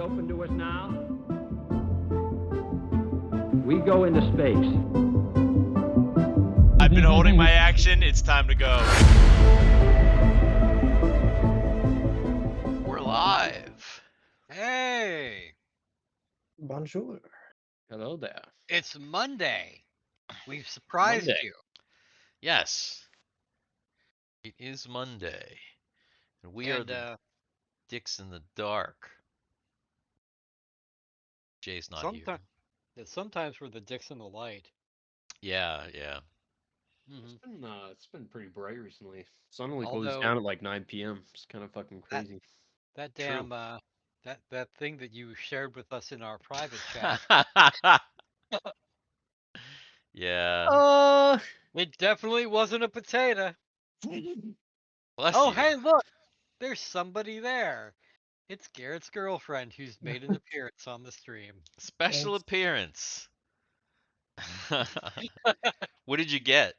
open to us now. We go into space. I've been holding my action. It's time to go. We're live. Hey, Bonjour. Hello there. it's Monday. We've surprised Monday. you. Yes. It is Monday. And we are the Dicks in the Dark. Jay's not here. Sometimes we're the dicks in the light. Yeah. It's been pretty bright recently. Sun only goes Although- down at like 9 p.m. It's kind of fucking crazy. That True. damn that thing that you shared with us in our private chat. Yeah. It definitely wasn't a potato. Bless Oh, you. hey, look. There's somebody there. It's Garrett's girlfriend who's made an appearance on the stream. Special Thanks. appearance. What did you get? Is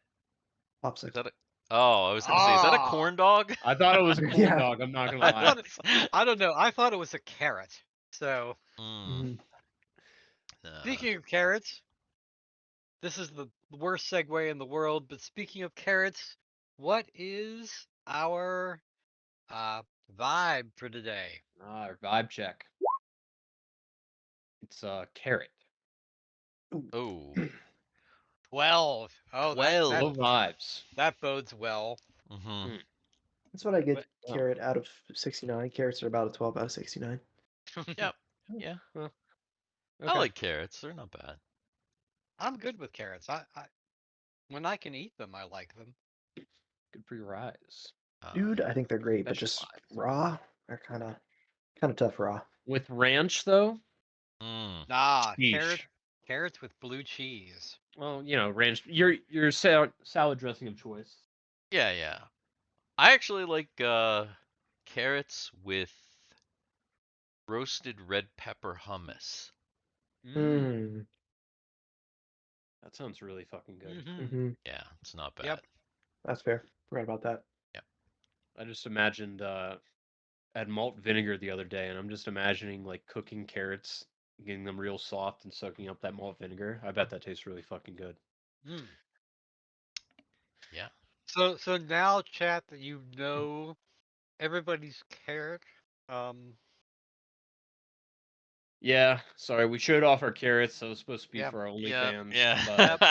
Popsicle. that I was gonna say, is that a corn dog? I thought it was a corn Yeah. dog. I'm not gonna I lie. thought it's- I don't know. I thought it was a carrot. So, Mm, speaking of carrots, this is the worst segue in the world, but speaking of carrots, what is our vibe for today? Our vibe check. It's Carrot. oh. 12. Oh, Well. Low vibes. that bodes well. Mm-hmm. That's what I get But- carrot out of 69. Carrots are about a 12 out of 69. Yep. Yeah. Okay. I like carrots. They're not bad. I'm good with carrots. I when I can eat them, I like them. Good for your eyes. Dude, I think they're great, but special just vibes. raw are kind of tough raw. With ranch though, Nah, Sheesh. carrots with blue cheese. well, ranch. Your salad dressing of choice. Yeah. I actually like carrots with roasted red pepper hummus. Mm. That sounds really fucking good. Mm-hmm. Yeah, it's not bad. Yep. That's fair. Forgot about that. I just imagined I had malt vinegar the other day, and I'm just imagining like cooking carrots, getting them real soft, and soaking up that malt vinegar. I bet that tastes really fucking good. Mm. Yeah. So now, chat, that you know everybody's carrot. Yeah, sorry, we showed off our carrots. That was supposed to be Yep. for our Yeah. OnlyFans. Yeah.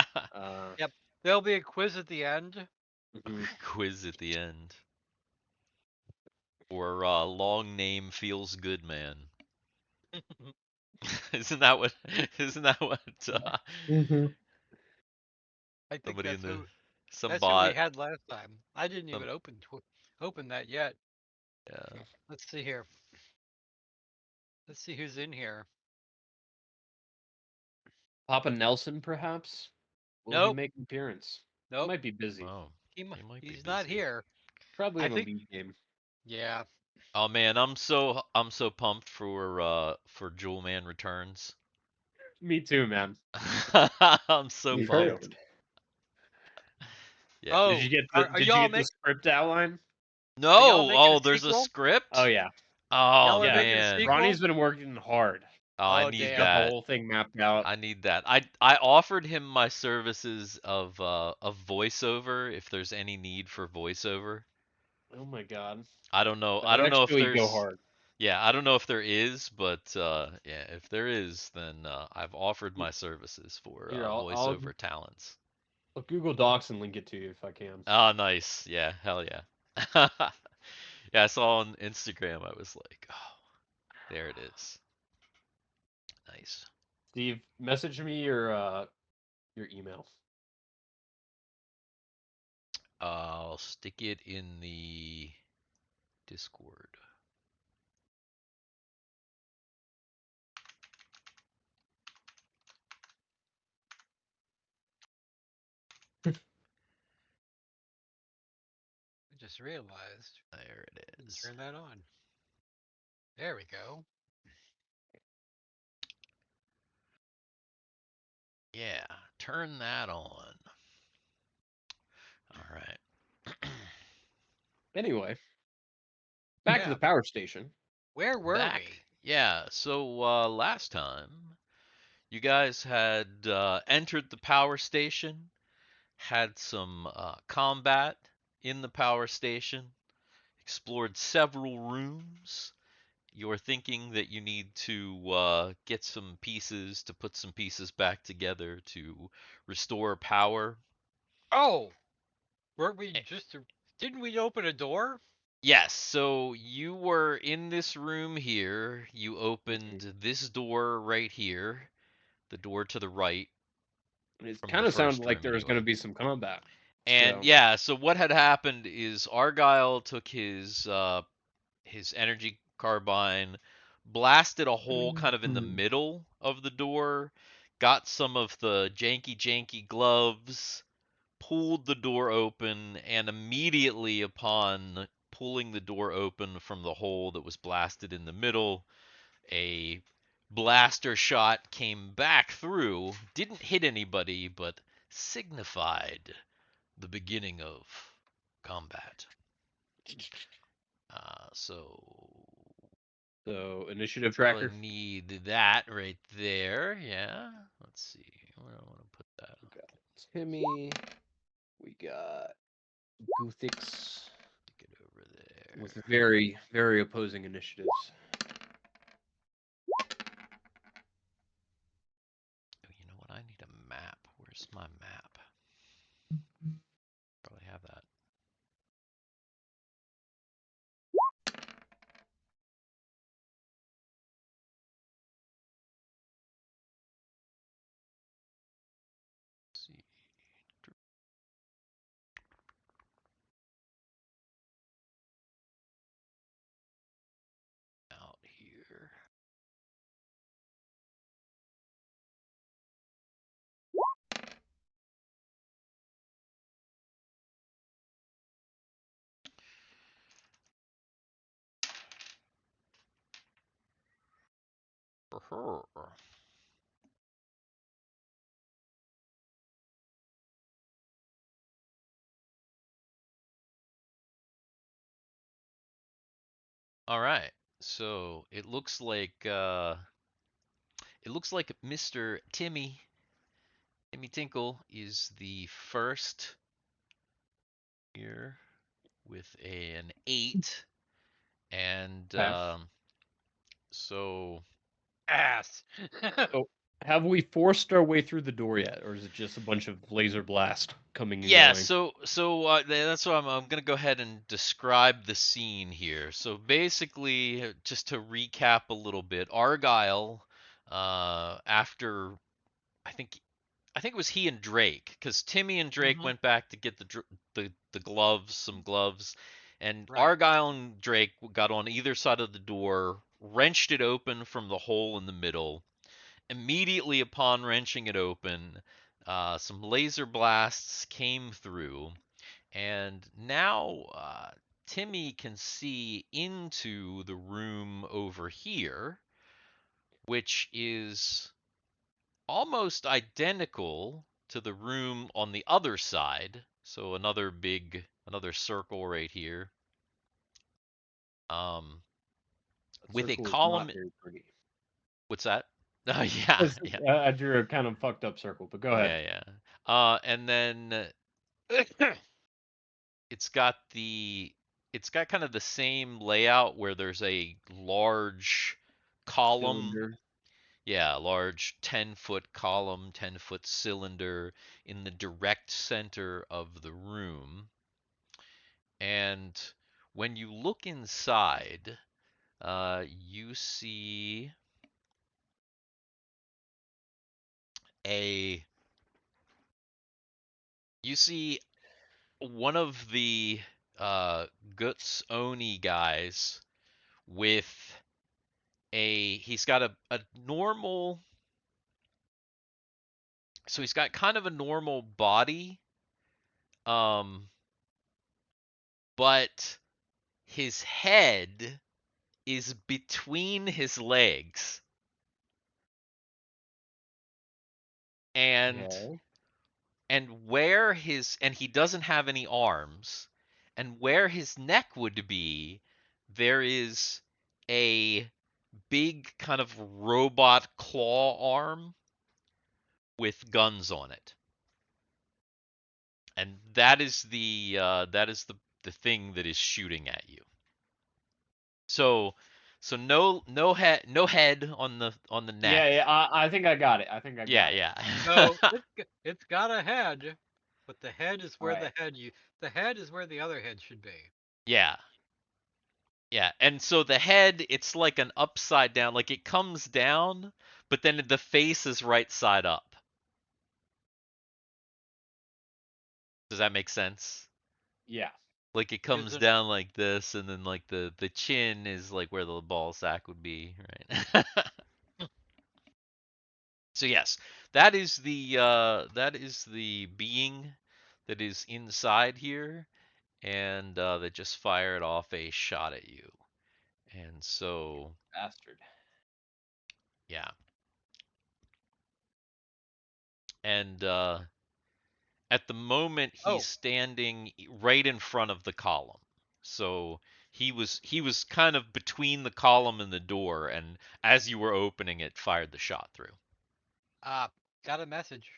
But, There'll be a quiz at the end. mhm. Quiz at the end. Or long name feels good, man. Isn't that what? Isn't that what? Mm-hmm. I think Somebody that's in the who, some that's who we bot. had last time. I didn't Some- even open that yet. Yeah. Let's see here. Let's see who's in here. Papa Nelson, perhaps. Will he Nope. make an appearance? He Nope, might be busy. Oh. might be he's not busy. here. Probably I in a think- league game. Yeah. Oh man, I'm so pumped for Jewel Man Returns. Me too, man. I'm so You pumped. heard. Oh, Yeah. Did you get the, are did y'all you get the make- script outline? No. making a Oh, there's a sequel? script. Oh yeah. Oh Y'all are making a man. sequel? Ronnie's been working hard. Oh, I Oh, need damn. Got the that. whole thing mapped out. I need that. I offered him my services of voiceover if there's any need for voiceover. Oh my god. I don't know. That I would don't know if actually there's. go hard. Yeah, I don't know if there is, but yeah, if there is, then I've offered my services for Here, I'll- voiceover talents. I'll Google Docs and link it to you if I can. Oh, nice. Yeah, hell yeah. Yeah, I saw on Instagram. I was like, oh, there it is. Nice. Steve, message me your email. I'll stick it in the Discord. I just realized. There it Didn't is. turn that on. There we go. Yeah, turn that on. All right. Anyway, back to Yeah. the power station. Where were Back. we? Yeah, so last time you guys had entered the power station, had some combat in the power station, explored several rooms. You're thinking that you need to get some pieces to put some pieces back together to restore power. Oh, weren't we Eh, just? Didn't we open a door? Yes, so you were in this room here. You Mhm. opened this door right here, the door to the right It from the kind of sounded first like room there was going to anyway. be some combat. And So yeah, so what had happened is Argyle took his energy carbine, blasted a hole kind of in the Mhm. middle of the door, got some of the janky gloves, pulled the door open, and immediately upon pulling the door open from the hole that was blasted in the middle, a blaster shot came back through, didn't hit anybody, but signified the beginning of combat. So initiative probably tracker. need that right there. Yeah. Let's see. Where do I want to put that? We got Timmy. We got Guthix Get over there. with very, very opposing initiatives. Oh, you know what? I need a map. Where's my map? Probably have that. Let's see. Out here. For her. All right. So it looks like Mr. Timmy Tinkle is the first here with an 8, and Have so Ass. so have we forced our way through the door yet, or is it just a bunch of laser blast coming and yeah, going? that's why I'm gonna go ahead and describe the scene here. So basically, just to recap a little bit, Argyle, after I think I think it was he and Drake, because Timmy and Drake Mhm. went back to get the gloves, some gloves, and Right. Argyle and Drake got on either side of the door, wrenched it open from the hole in the middle. Immediately upon wrenching it open, some laser blasts came through, and now Timmy can see into the room over here, which is almost identical to the room on the other side. So another circle right here. Um, That with a circle is column. not very pretty. What's that? Yeah, yeah, I drew a kind of fucked up circle, but go ahead. yeah. And then it's got the it's got kind of the same layout where there's a large column. Cylinder. Yeah, large 10-foot column, 10-foot cylinder in the direct center of the room. And when you look inside, you see a you see one of the Guts Oni guys with he's got a normal, so he's got kind of a normal body, um but his head is between his legs, and Okay. and he doesn't have any arms, and where his neck would be, there is a big kind of robot claw arm with guns on it. And that is the thing that is shooting at you. So no head on the neck. Yeah, I think I got it. I think I Yeah, got it. yeah. No, it's got a head, but the head is where Alright. the head is where the other head should be. Yeah. Yeah, and so the head, it's like an upside down, like it comes down, but then the face is right side up. Does that make sense? Yeah. Like it comes it- down like this, and then like the chin is like where the ball sack would be, right? So yes, that is the being that is inside here, and that just fired off a shot at you. And so Bastard. yeah. And at the moment he's Oh. standing right in front of the column. So he was kind of between the column and the door, and as you were opening it, fired the shot through. Got a message.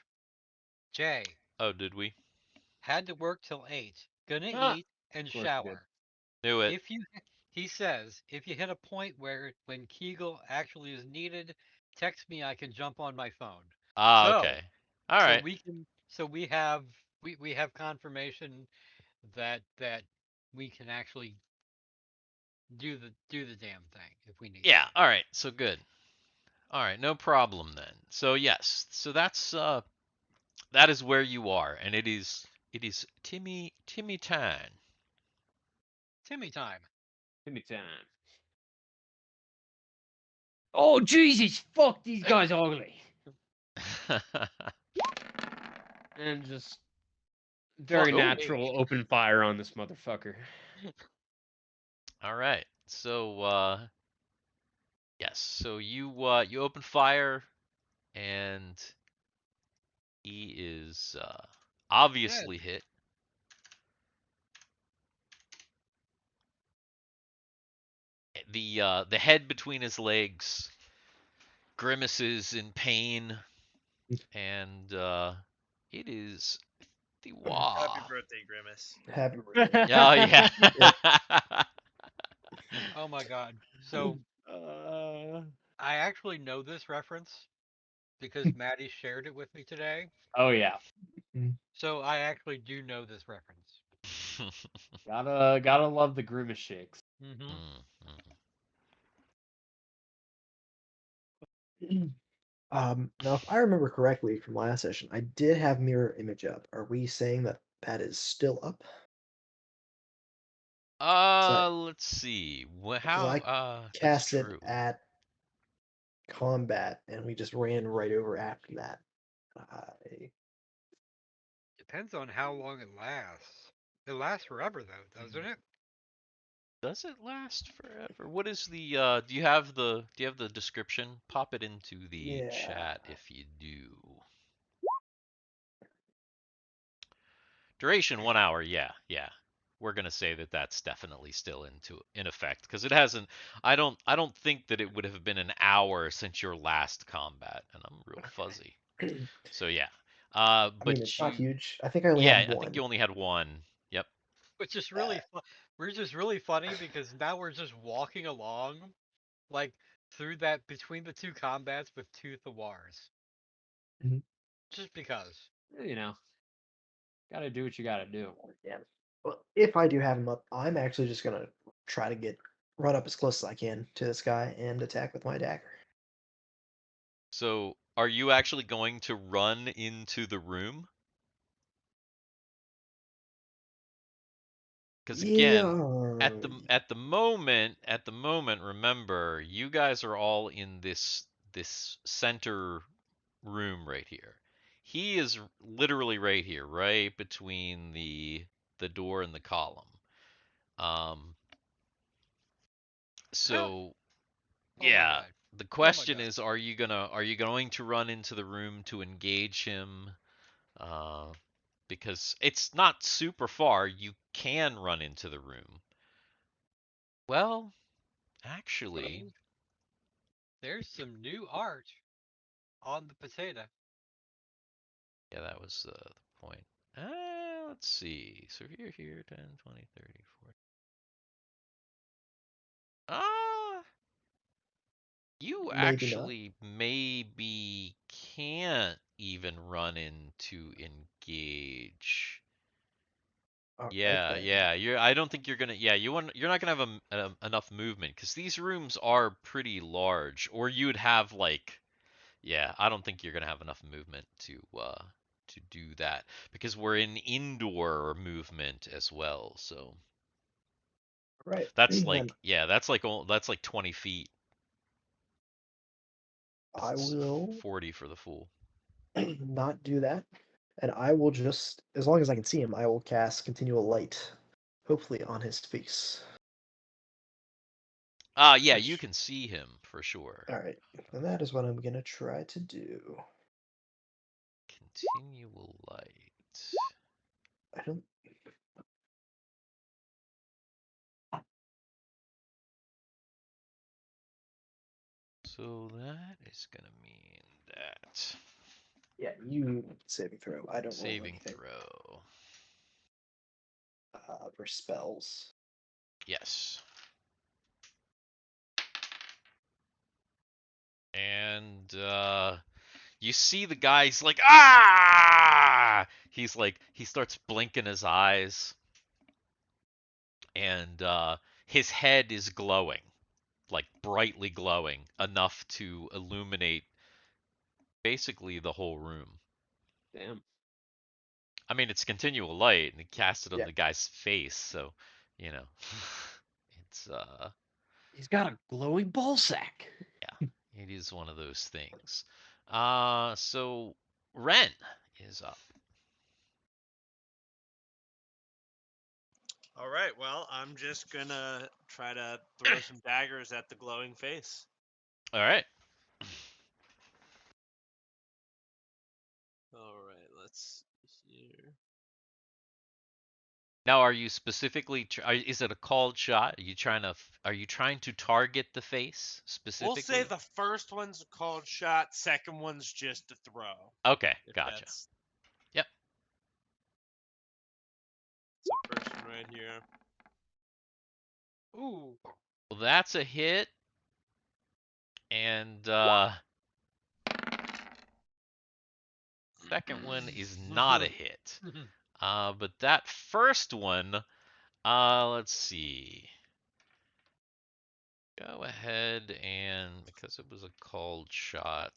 Jay, Oh, did we? had to work till 8. Gonna Ah, eat and of course you did. shower. Knew it. He says, if you hit a point where when Kegel actually is needed, text me. I can jump on my phone. Ah, So- okay. All so right. we have confirmation that we can actually do the damn thing if we need. Yeah. to. All right. So good. All right. No problem then. So yes. So that is where you are, and it is Timmy time. Timmy time. Give me time. Oh Jesus! Fuck, these guys are ugly. And just very Fuck me. natural open fire on this motherfucker. All right. So yes. So you open fire, and he is obviously hit. The head between his legs grimaces in pain, and it is Thiwar. Happy birthday, Grimace. Happy birthday. Oh yeah. Oh my god. So I actually know this reference because Maddie shared it with me today. Oh yeah. So I actually do know this reference. Gotta love the grimace shakes. Mm-hmm. Now, if I remember correctly from last session, I did have mirror image up. Are we saying that that is still up? Let's see. Because I That's cast it true. at combat, and we just ran right over after that. Depends on how long it lasts. It lasts forever though, doesn't it? Does it last forever? What is the do you have the description? Pop it into the chat if you do. Duration 1 hour. Yeah. We're gonna say that that's definitely still in effect because it hasn't. I don't think that it would have been an hour since your last combat, and I'm real fuzzy. So yeah. But I mean, it's not huge. I think I only had I one. think you only had one. Yep. Which is really we're just really funny because now we're just walking along, like through that between the two combats with two Thiwars. Mhm. Just because. You know, gotta do what you gotta do. Yeah. Well, if I do have him up, I'm actually just gonna try to run up as close as I can to this guy and attack with my dagger. So are you actually going to run into the room? Because again, at the moment, remember, you guys are all in this center room right here. He is literally right here, right between the door and the column. So yeah, the question is, are you going to run into the room to engage him? Because it's not super far. You can run into the room. Well, actually, There's some new art on the potato. Yeah, that was the point. Let's see. So here, 10, 20, 30, 40. You Maybe not. actually maybe can't even run into engage. All right, Yeah, then. yeah. I don't think you're gonna. Yeah, you're not gonna have enough movement because these rooms are pretty large. Or you'd have like, yeah. I don't think you're gonna have enough movement to do that because we're in indoor movement as well. So All right. that's Then like, yeah, that's like 20 feet. I It's will 40 for the full. not do that, and I will just, as long as I can see him, I will cast Continual Light, hopefully on his face. Yeah, you Which, can see him for sure. all right, and that is what I'm gonna try to do. Continual light. I don't. So that is gonna mean that Yeah, you saving throw. I don't roll saving anything throw. for spells. Yes. And you see the guy, he's like, ah! He's like, he starts blinking his eyes, and his head is glowing, like brightly glowing, enough to illuminate basically the whole room. Damn. I mean, it's continual light, and he cast it on Yeah. the guy's face, so, you know, it's He's got a glowing ball sack. yeah, it is one of those things. So Ren is up. All right, well, I'm just gonna try to throw some daggers at the glowing face. All right. All right, let's see here. Now, are you specifically? Is it a called shot? Are you trying to target the face We'll specifically? say the first one's a called shot, second one's just a throw. Okay, If gotcha. that's Yep. so first one right here. Ooh. Well, that's a hit, and second one is not a hit. But that first one, let's see. Go ahead and, because it was a called shot,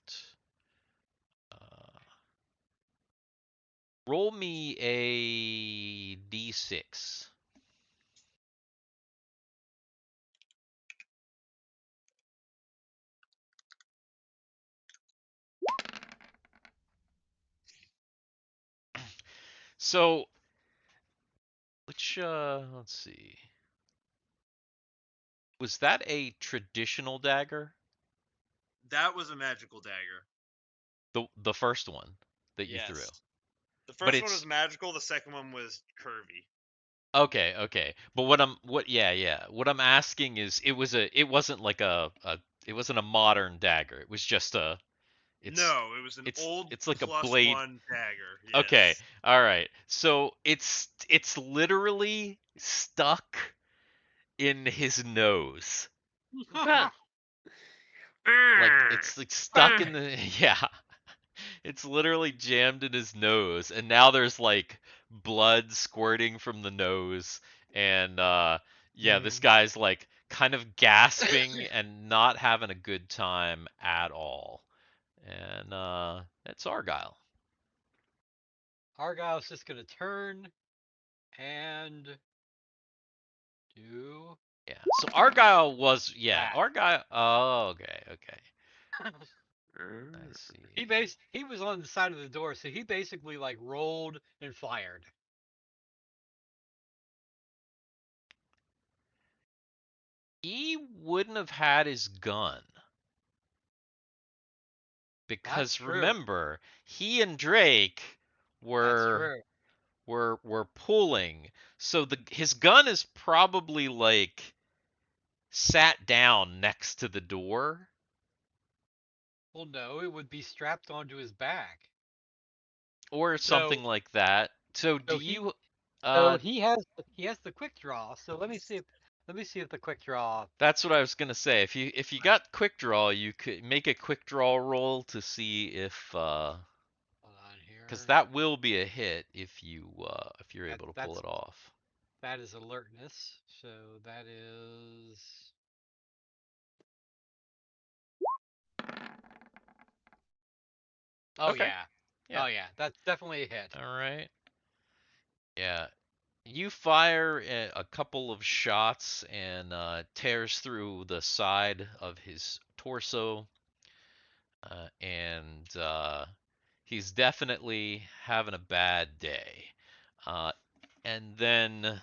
roll me a d6. So, let's see. Was that a traditional dagger? That was a magical dagger. The first one that you threw. Yes. The But first one was magical, the second one was curvy. Okay. But what I'm asking is it wasn't like it wasn't a modern dagger. It was just No, it was an old it's like a plus blade. one dagger. Yes. Okay. All right. So it's literally stuck in his nose. Like it's like stuck in the yeah. It's literally jammed in his nose, and now there's like blood squirting from the nose, and yeah, this guy's like kind of gasping and not having a good time at all. And it's Argyle. Argyle's just gonna turn and do. Yeah. So Argyle was That. Argyle. Oh, okay. I see. He was on the side of the door, so he basically like rolled and fired. He wouldn't have had his gun. Because That's true. remember, he and Drake That's were true. pulling. So his gun is probably like sat down next to the door. Well, no, it would be strapped onto his back. Or something like that. So do so he- you So he has the quick draw. So let me see if the quick draw. That's what I was gonna say. If you got quick draw, you could make a quick draw roll to see if Hold on here. because that will be a hit if you're able to pull that's- it off. That is alertness. So that is. Oh Okay. yeah. Yeah. Oh yeah. That's definitely a hit. All right. Yeah. You fire a couple of shots and tears through the side of his torso, and he's definitely having a bad day. And then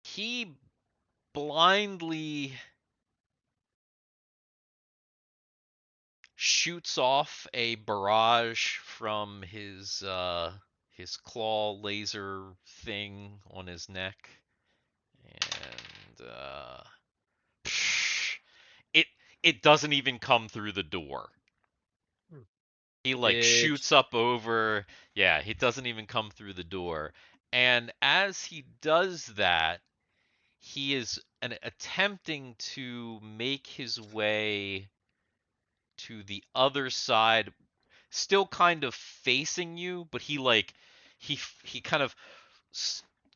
he blindly shoots off a barrage from his claw laser thing on his neck, and it doesn't even come through the door. He like shoots up over. Yeah, he doesn't even come through the door. And as he does that, he is attempting to make his way to the other side, still kind of facing you, but he kind of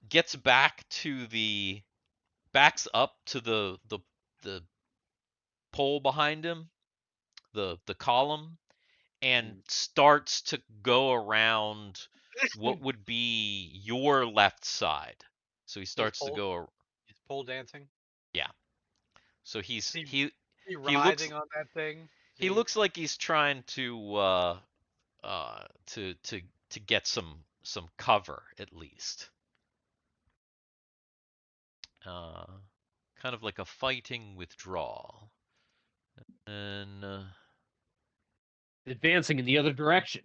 gets backs up to the pole behind him, the column, and starts to go around what would be your left side. So he starts to go. He's pole dancing. Yeah. So he writhing on that thing. He looks like he's trying to get some cover at least. Kind of like a fighting withdrawal. And advancing in the other direction.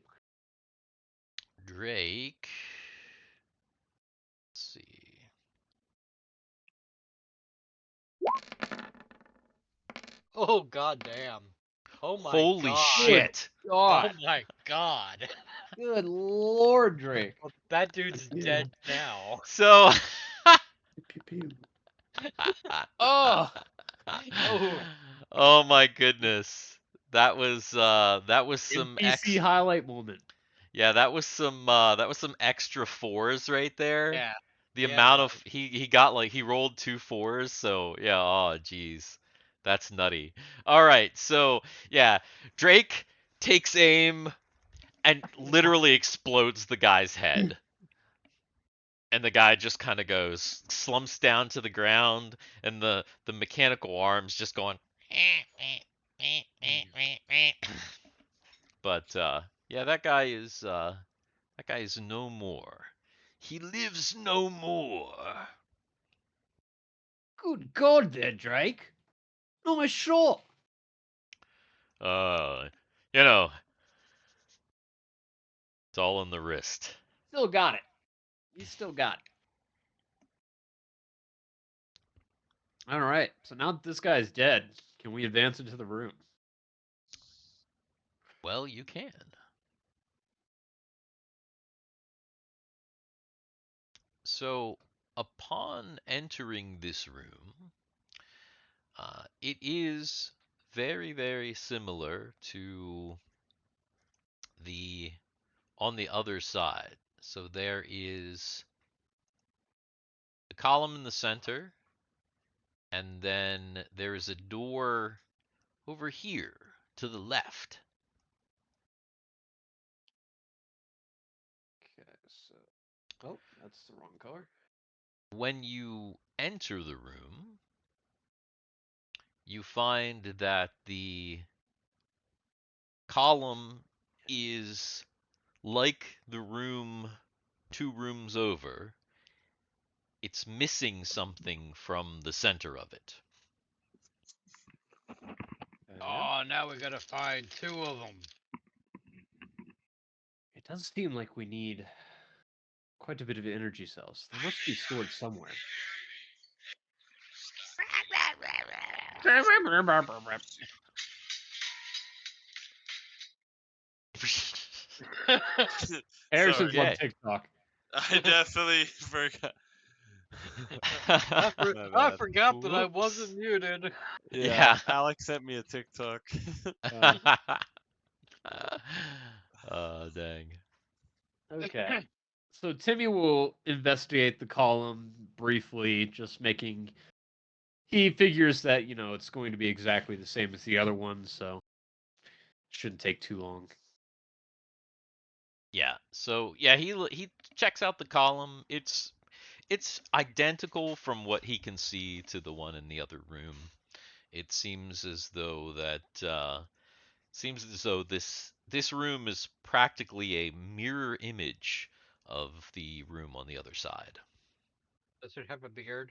Drake. Let's see. Oh god damn. Oh my Holy god. shit. God. Oh my god. Good lord, Drake. Well, that dude's dead now. So Pew, pew. Oh. Oh my goodness. That was some NPC highlight moment. Yeah, that was some extra fours right there. Yeah. The Yeah, amount it of he got like he rolled 2 4s, so yeah, oh geez. That's nutty. All right, so yeah, Drake takes aim and literally explodes the guy's head. And the guy just kind of goes slumps down to the ground, and the mechanical arms just going but yeah, that guy is no more. He lives no more. Good God there, Drake. Nice shot. You know, it's all in the wrist. Still got it. You still got it. All right. So now that this guy's dead, can we advance into the room? Well, you can. So, upon entering this room, it is very, very similar to on the other side. So there is the column in the center, and then there is a door over here to the left. Okay, so oh, that's the wrong color. When you enter the room, you find that the column is like the room 2 rooms over. It's missing something from the center of it. Oh, now we gotta find 2 of them. It does seem like we need quite a bit of energy cells. They must be stored somewhere. Harrison's Sorry. on Okay. TikTok. I definitely forgot. I My I bad. forgot that I Whoops. wasn't muted. Yeah. Alex sent me a TikTok. Dang. Okay. So Timmy will investigate the column briefly, just making. He figures that it's going to be exactly the same as the other one, so shouldn't take too long. Yeah. So yeah, he checks out the column. It's identical from what he can see to the one in the other room. It seems as though this room is practically a mirror image of the room on the other side. Does it have a beard?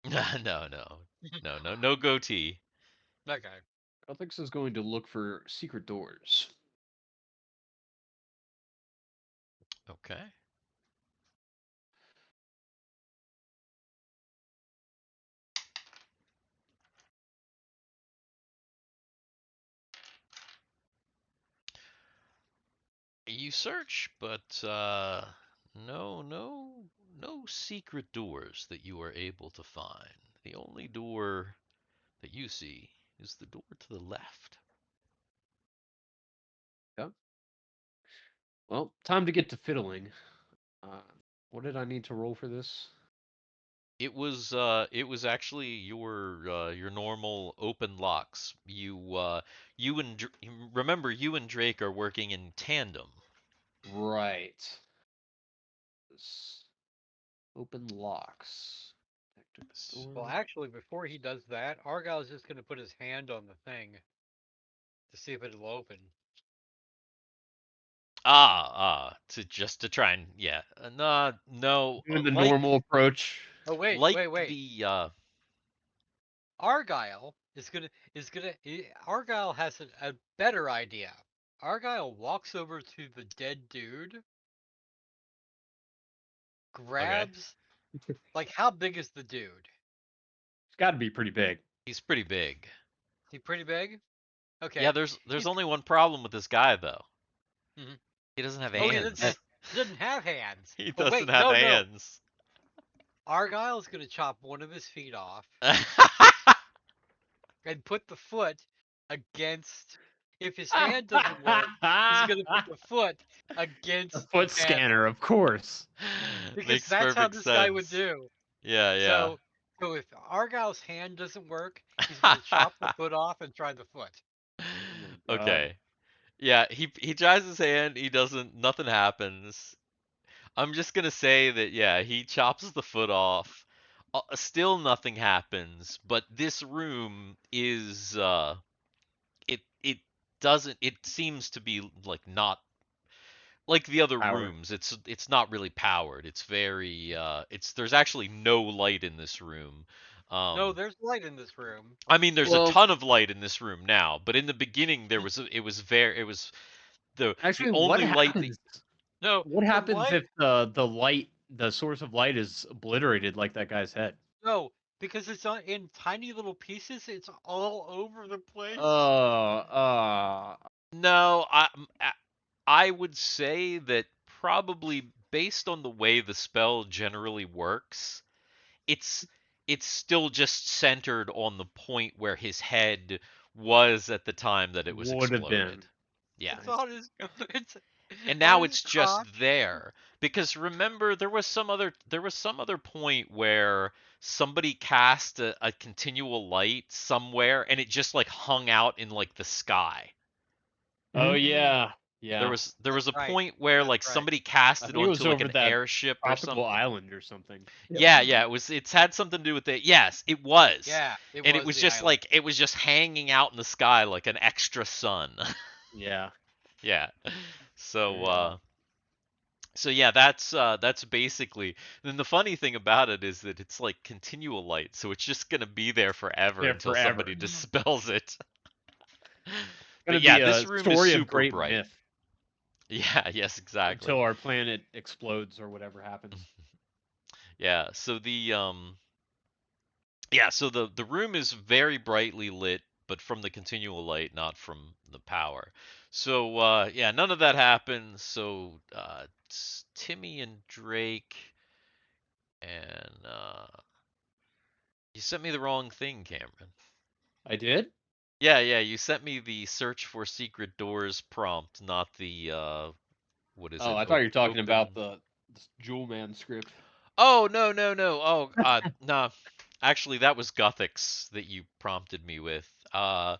No goatee. Okay. Guthix is going to look for secret doors. Okay. You search, but no secret doors that you are able to find. The only door that you see is the door to the left. Yeah. Well, time to get to fiddling. What did I need to roll for this? It was actually your normal open locks. You and remember you and Drake are working in tandem. Right. This open locks. Well, actually, before he does that, Argyle's just going to put his hand on the thing to see if it'll open. To try and yeah. No. Doing the Like normal approach. Oh wait, like wait. the Argyle Argyle has a better idea. Argyle walks over to the dead dude, grabs like how big is the dude? It's got to be pretty big. he's pretty big. He pretty big? Okay. Yeah, there's only one problem with this guy though. Mhm. He doesn't have Oh, hands. he doesn't have hands. He Oh, doesn't wait, have no. hands. Argyle's gonna chop one of his feet off and put the foot against. If his hand doesn't work, he's gonna put the foot against A foot the panel. scanner, of course. Because Makes that's how perfect this sense. guy would do. Yeah. So if Argyle's hand doesn't work, he's gonna chop the foot off and try the foot. Okay. Yeah, he tries his hand, he doesn't, nothing happens. I'm just gonna say that, yeah, he chops the foot off. Still nothing happens, but this room is, it doesn't, it seems to be, like, not, like the other Power. rooms, it's not really powered. It's very, there's actually no light in this room. No, there's light in this room. I mean, there's Well- a ton of light in this room now, but in the beginning it was Actually, the what only light that, happens? No. What the happens light- if the source of light is obliterated like that guy's head? No, because it's in tiny little pieces. It's all over the place. no, I would say that probably based on the way the spell generally works, it's still just centered on the point where his head was at the time that it was Would have exploded. been. Yeah. It's on his. And on now his it's just cock. there because remember there was some other point where somebody cast a continual light somewhere and it just like hung out in like the sky. Oh yeah, yeah. There was a right. point where That's like right. somebody cast I it think it was onto like over an that airship or tropical something. island or something. Yeah, it's had something to do with it. Yes, it was. Yeah, And it was the just island. like it was just hanging out in the sky like an extra sun. Yeah. Yeah. So Yeah. so yeah, that's basically. Then the funny thing about it is that it's like continual light, so it's just gonna be there forever There until forever. somebody dispels it. Gonna But yeah, be this a room story is of super great bright. myth Yeah, yes, exactly. until our planet explodes or whatever happens. Yeah, so Yeah, so the room is very brightly lit, but from the continual light, not from the power. So yeah, none of that happens. So Timmy and Drake and you sent me the wrong thing, Cameron. I did? Yeah, you sent me the search for secret doors prompt, not the what is Oh, it? I thought you were talking Open. about the Jewel Man script. Oh, no. Oh, no. Actually, that was Guthix that you prompted me with. Yeah,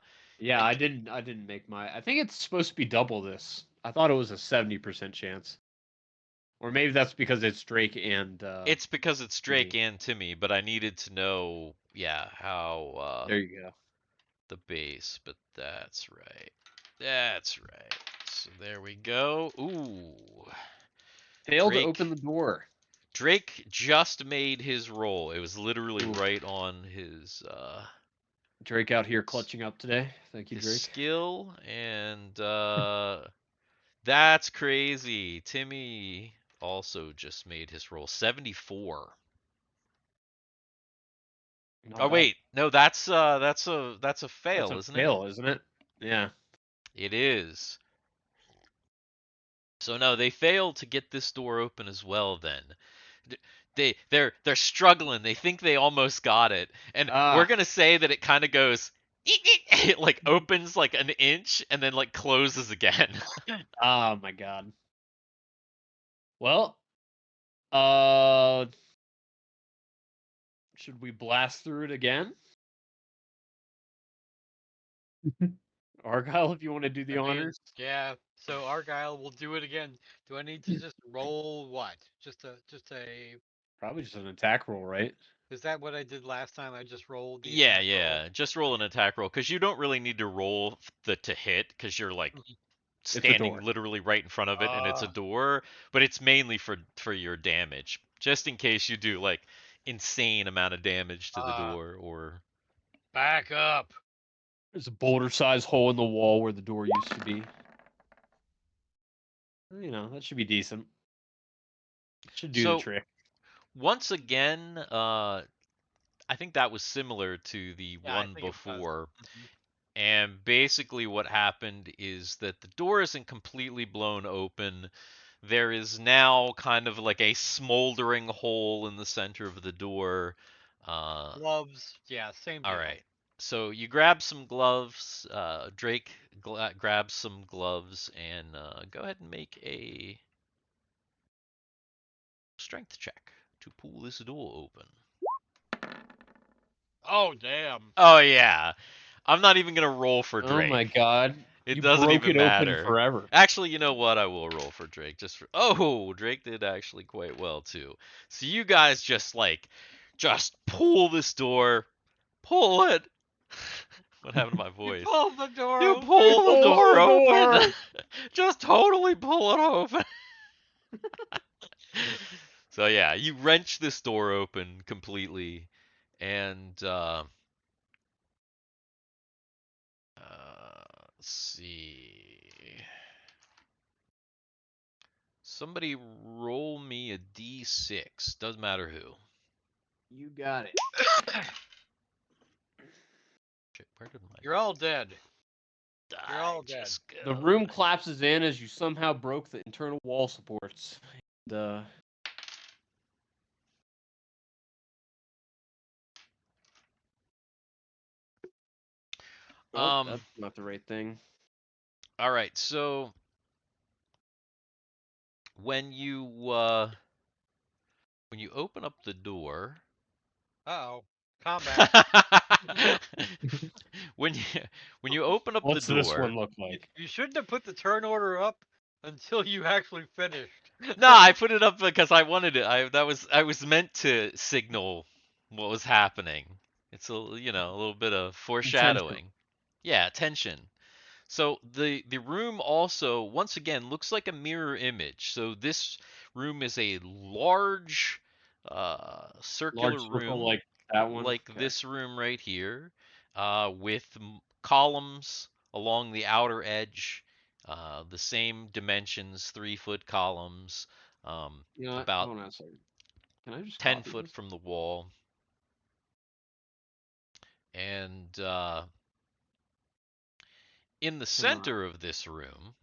And I didn't make my. I think it's supposed to be double this. I thought it was a 70% chance. Or maybe that's because it's Drake and it's because it's Drake Timmy. and Timmy, but I needed to know, yeah, how There you go. the base, but that's right. That's right. So there we go. Ooh. Failed to open the door. Drake just made his roll. It was literally Ooh. right on his Drake out here clutching up today. Thank you, his Drake. skill, and that's crazy. Timmy also just made his roll 74. Not Oh bad. wait, no, that's a That's fail, a isn't fail, isn't it? Yeah. it? It is. So no, they failed to get this door open as well then. They're struggling. They think they almost got it. And we're Ah. going to say that it kind of goes it like opens like an inch and then like closes again. Oh my god. Well, uh, should we blast through it again? Argyle, if you want to do the I mean, honors. yeah. So Argyle will do it again. Do I need to just roll what? Just a Probably just an attack roll, right? Is that what I did last time? I just rolled the Yeah, attack roll. just roll an attack roll cuz you don't really need to roll the to hit cuz you're like It's a standing door. literally right in front of it and it's a door, but it's mainly for your damage. Just in case you do like insane amount of damage to the door or Back up. There's a boulder-sized hole in the wall where the door used to be. You know, that should be decent. Should do the so trick. once again, I think that was similar to the Yeah, I one think it was. before. And basically, what happened is that the door isn't completely blown open. There is now kind of like a smoldering hole in the center of the door. Gloves. Yeah, same All deal. right. So you grab some gloves. Drake grabs some gloves and go ahead and make a strength check to pull this door open. Oh damn. Oh yeah. I'm not even gonna roll for Oh my Drake. god. It You doesn't broke even it open matter. forever. Actually, you know what? I will roll for Drake just for. Oh, Drake did actually quite well too. So you guys just pull this door, pull it. What happened to my voice? Pull the door You open. pull the Pull door the open. door. Just totally pull it open. So yeah, you wrench this door open completely, and let's see. Somebody roll me a d6. Doesn't matter who. You got it. Shit, where did my You're all dead. die You're all dead. just go? The room collapses in as you somehow broke the internal wall supports. And, oh, that's not the right thing. All right. So when you open up the door, Uh-oh. Combat. when you open up the What's this door, one look like? You shouldn't have put the turn order up until you actually finished. no, I put it up because I wanted it. I was meant to signal what was happening. It's a little bit of foreshadowing. Yeah, tension. So the room also once again looks like a mirror image. So this room is a large circular Large circle room like that one. like Okay. this room right here, with columns along the outer edge, the same dimensions, 3-foot columns, You know what? about Hold on a second. Can I just 10 copy foot this? from the wall. And in the center of this room,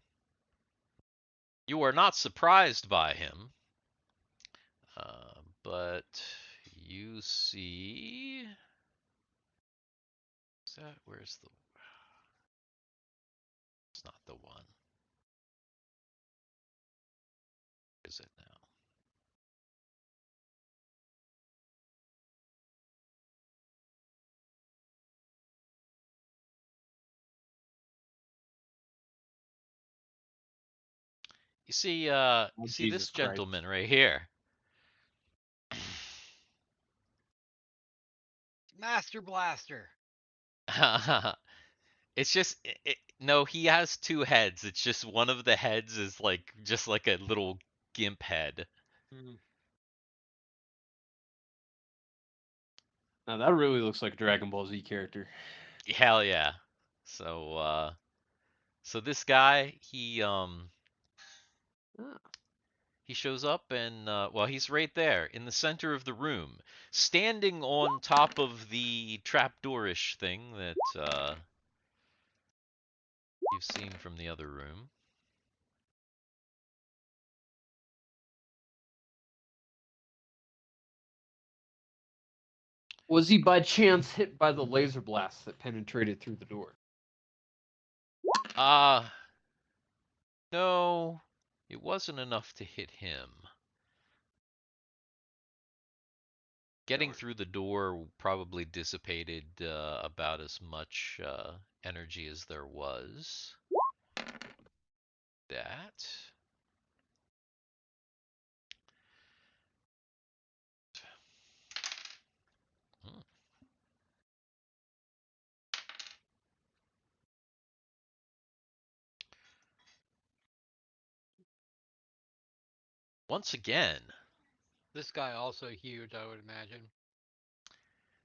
you are not surprised by him, but you see. Is that where's the? It's not the one. Where is it now? You see, you see Jesus this Christ. gentleman right here. Master Blaster. It's just no, he has two heads. It's just one of the heads is like just like a little gimp head. Now that really looks like a Dragon Ball Z character. Hell yeah. So so this guy, he shows up and well, he's right there in the center of the room, standing on top of the trapdoorish thing that you've seen from the other room. Was he by chance hit by the laser blast that penetrated through the door? No, it wasn't enough to hit him. Getting through the door probably dissipated about as much energy as there was. That. Once again, This guy also huge, I would imagine.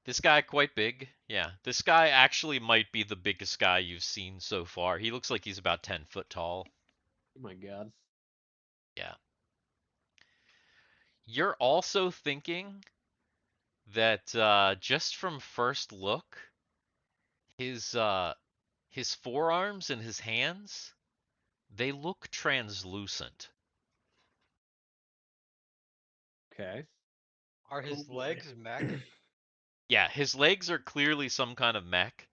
this guy quite big. Yeah, this guy actually might be the biggest guy you've seen so far. He looks like he's about 10 foot tall. Oh my god. Yeah. You're also thinking that just from first look, his forearms and his hands, they look translucent. Okay. Are his boy. legs mech? Yeah, his legs are clearly some kind of mech,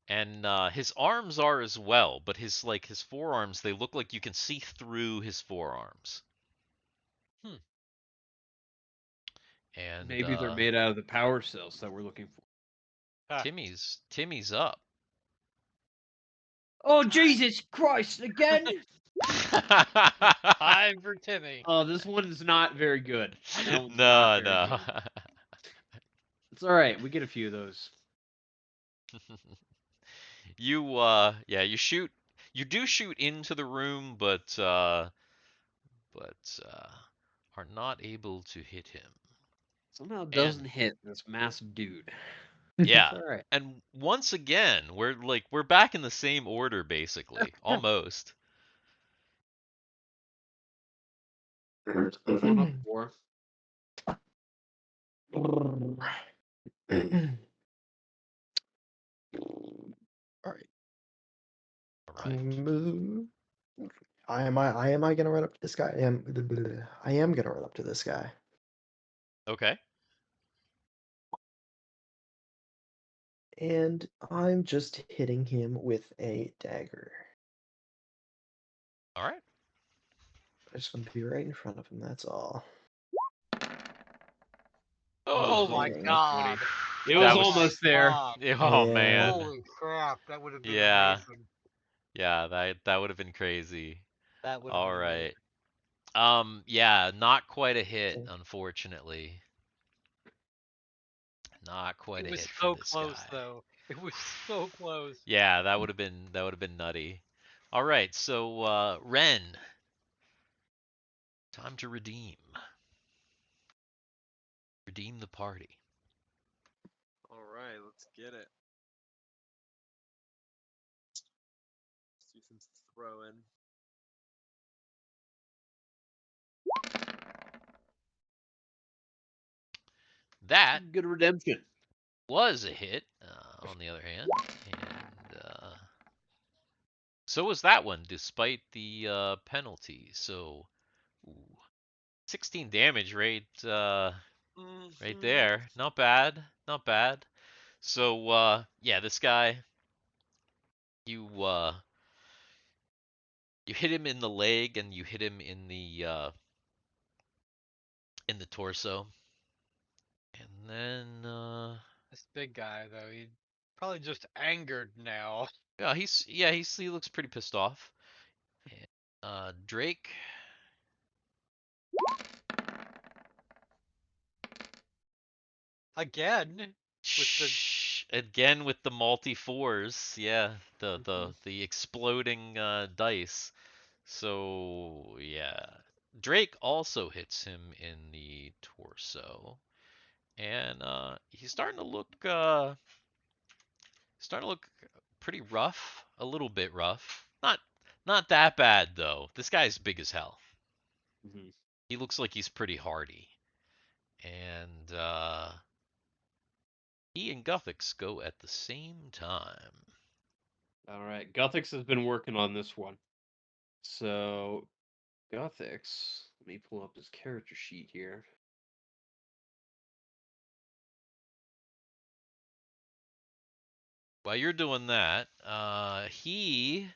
and his arms are as well. But his forearms, they look like you can see through his forearms. And Maybe they're made out of the power cells that we're looking for. Timmy's up. Oh Jesus Christ! Again? Time for Timmy. Oh, this one is not very good. That one's No, not very no. good. It's all right. We get a few of those. You yeah, you do shoot into the room, but are not able to hit him. Somehow doesn't hit this massive dude. Yeah. All right. And once again, we're back in the same order basically, almost. One up four. All right. All right. Move. I am gonna run up to this guy. I am gonna run up to this guy. Okay. And I'm just hitting him with a dagger. All right. I just want to be right in front of him, that's all. Oh it's my almost god. It That was was- almost there. God. Oh Yeah. man. Holy crap, that would have been Yeah. amazing. Yeah, that would have been crazy. That would have All been right. amazing. Yeah, not quite a hit, Okay. unfortunately. Not quite It a was hit so for this close guy. though. It was so close. Yeah, that would have been nutty. All right, so Ren, time to redeem. Redeem the party. All right, let's get it. Let's do some throwing. That Good redemption. was a hit. on the other hand, and so was that one, despite the penalty. So, ooh, 16 damage right Mhm. there. Not bad, not bad. So yeah, this guy, you you hit him in the leg and you hit him in the torso, and then This big guy though, he probably just angered now. yeah, he looks pretty pissed off. And, Drake. Again. With the Again with the multi fours, yeah, the exploding dice. So yeah, Drake also hits him in the torso, and he's starting to look pretty rough, a little bit rough. Not that bad though. This guy's big as hell. Mhm. He looks like he's pretty hardy, and he and Guthix go at the same time. All right, Guthix has been working on this one. So, Guthix, let me pull up his character sheet here. While you're doing that, he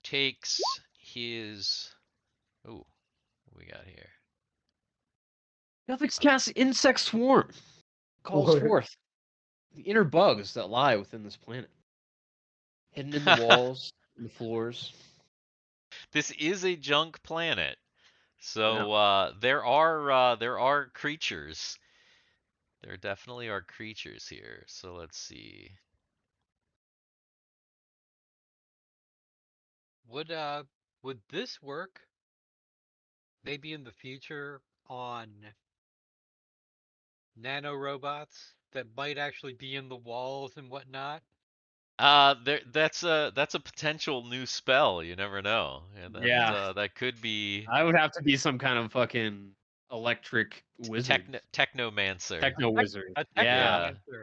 takes his. Oh, what we got here? Guthix casts Insect Swarm. Calls Lord. forth the inner bugs that lie within this planet. Hidden in the walls, and the floors. This is a junk planet, so there are creatures. There definitely are creatures here. So let's see. would this work maybe in the future on nanorobots that might actually be in the walls and whatnot? That's a potential new spell. You never know, and Yeah. that could be I would have to be some kind of fucking electric wizard. technomancer. Techno wizard. A Yeah. technomancer.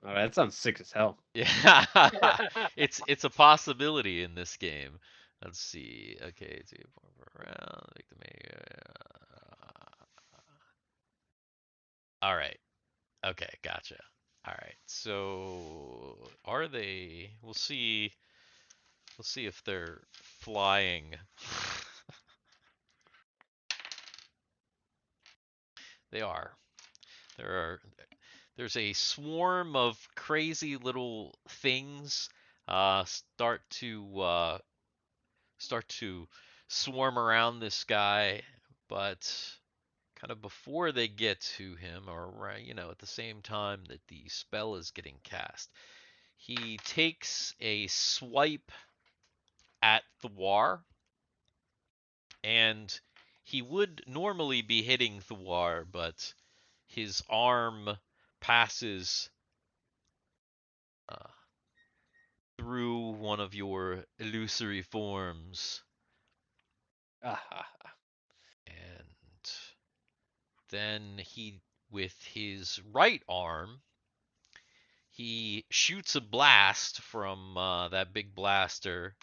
Oh, that sounds sick as hell. Yeah, it's a possibility in this game. Let's see. Okay, so you move around, make the all right. Okay, gotcha. All right. So are they? We'll see. We'll see if they're flying. They are. There are. There's a swarm of crazy little things start to swarm around this guy, but kind of before they get to him, or right, at the same time that the spell is getting cast, he takes a swipe at Thiwar, and he would normally be hitting Thiwar, but his arm passes uh, through one of your illusory forms, Ah, and then with his right arm, he shoots a blast from that big blaster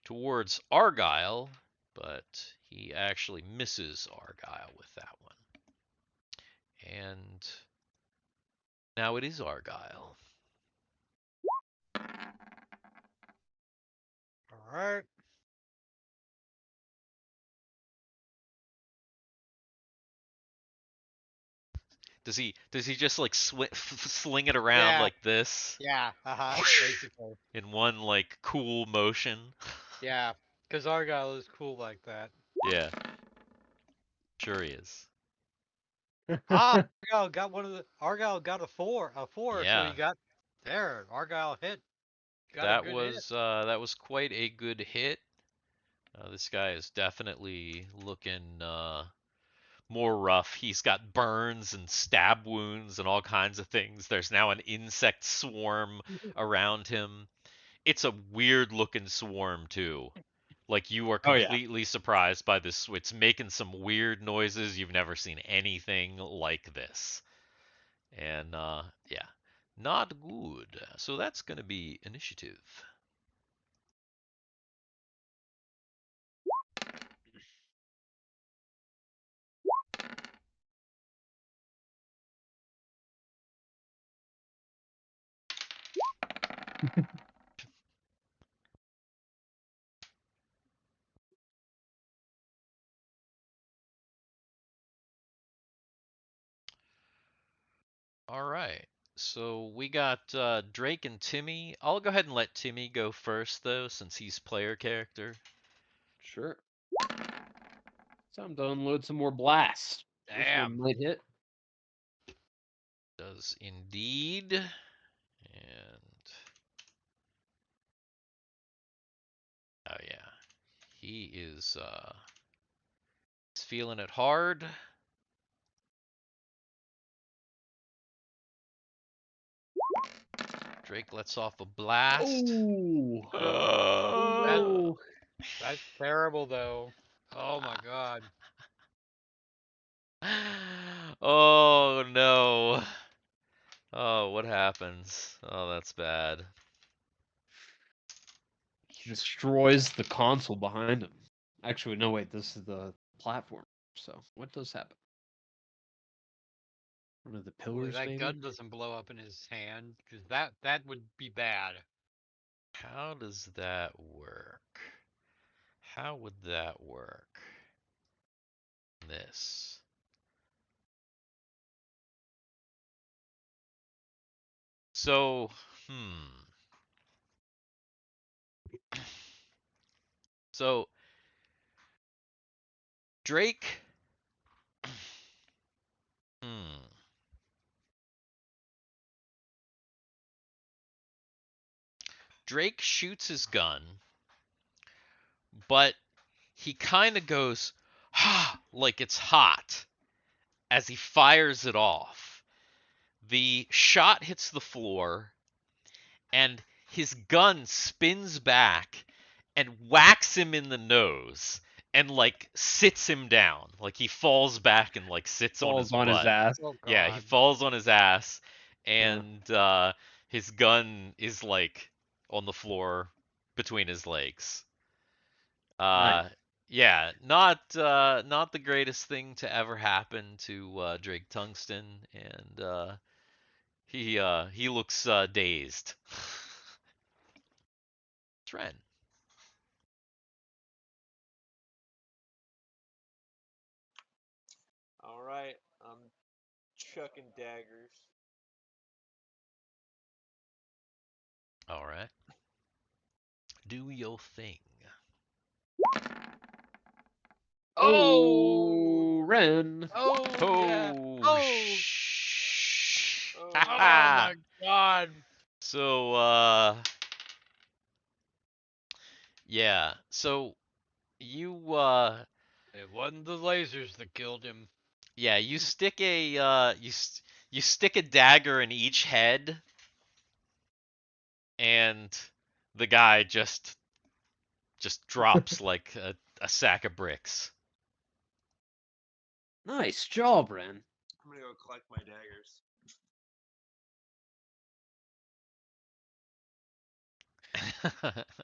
towards Argyle, but he actually misses Argyle with that one. And now it is Argyle. All right. Does he just like sling it around Yeah. like this Yeah. Whoosh. Basically. in one like cool motion? Yeah. Because Argyle is cool like that. Yeah, sure he is. Argyle got Argyle got a four, so Yeah. he got there. Argyle hit. Got a That good hit. was quite a good hit. This guy is definitely looking more rough. He's got burns and stab wounds and all kinds of things. There's now an insect swarm around him. It's a weird looking swarm too. Like you are Oh, yeah. completely surprised by this. It's making some weird noises. You've never seen anything like this. And yeah, Not good. So that's going to be initiative. All right. So we got Drake and Timmy. I'll go ahead and let Timmy go first, though, since he's player character. Sure. Time to unload some more blast. This Damn. one might hit. Does indeed. And oh yeah, he is he's feeling it hard. Drake lets off a blast. Ooh. Oh, That's terrible, though. Oh my god. oh no. Oh, what happens? Oh, that's bad. He destroys the console behind him. Actually, no, wait, this is the platform. So, what does happen? One of the Hopefully pillars, that maybe? gun doesn't blow up in his hand, because that would be bad. How does that work? How would that work? This. So, So, Drake. Drake shoots his gun, but he kind of goes, ha, like it's hot as he fires it off. The shot hits the floor, and his gun spins back and whacks him in the nose and like sits him down. Like he falls back and like sits on his Falls on his butt. ass. Oh god. Yeah, he falls on his ass, and his gun is like on the floor between his legs. Nice. Yeah, not the greatest thing to ever happen to Drake Tungsten, and he looks dazed. Tren. All right, I'm chucking daggers. All right. Do your thing. Oh, Ren. Oh yeah. Oh, Oh. Oh, Oh my god. So, yeah. So you It wasn't the lasers that killed him. yeah, you stick a you stick a dagger in each head, and the guy just drops like a sack of bricks. Nice job, Ren. I'm gonna go collect my daggers.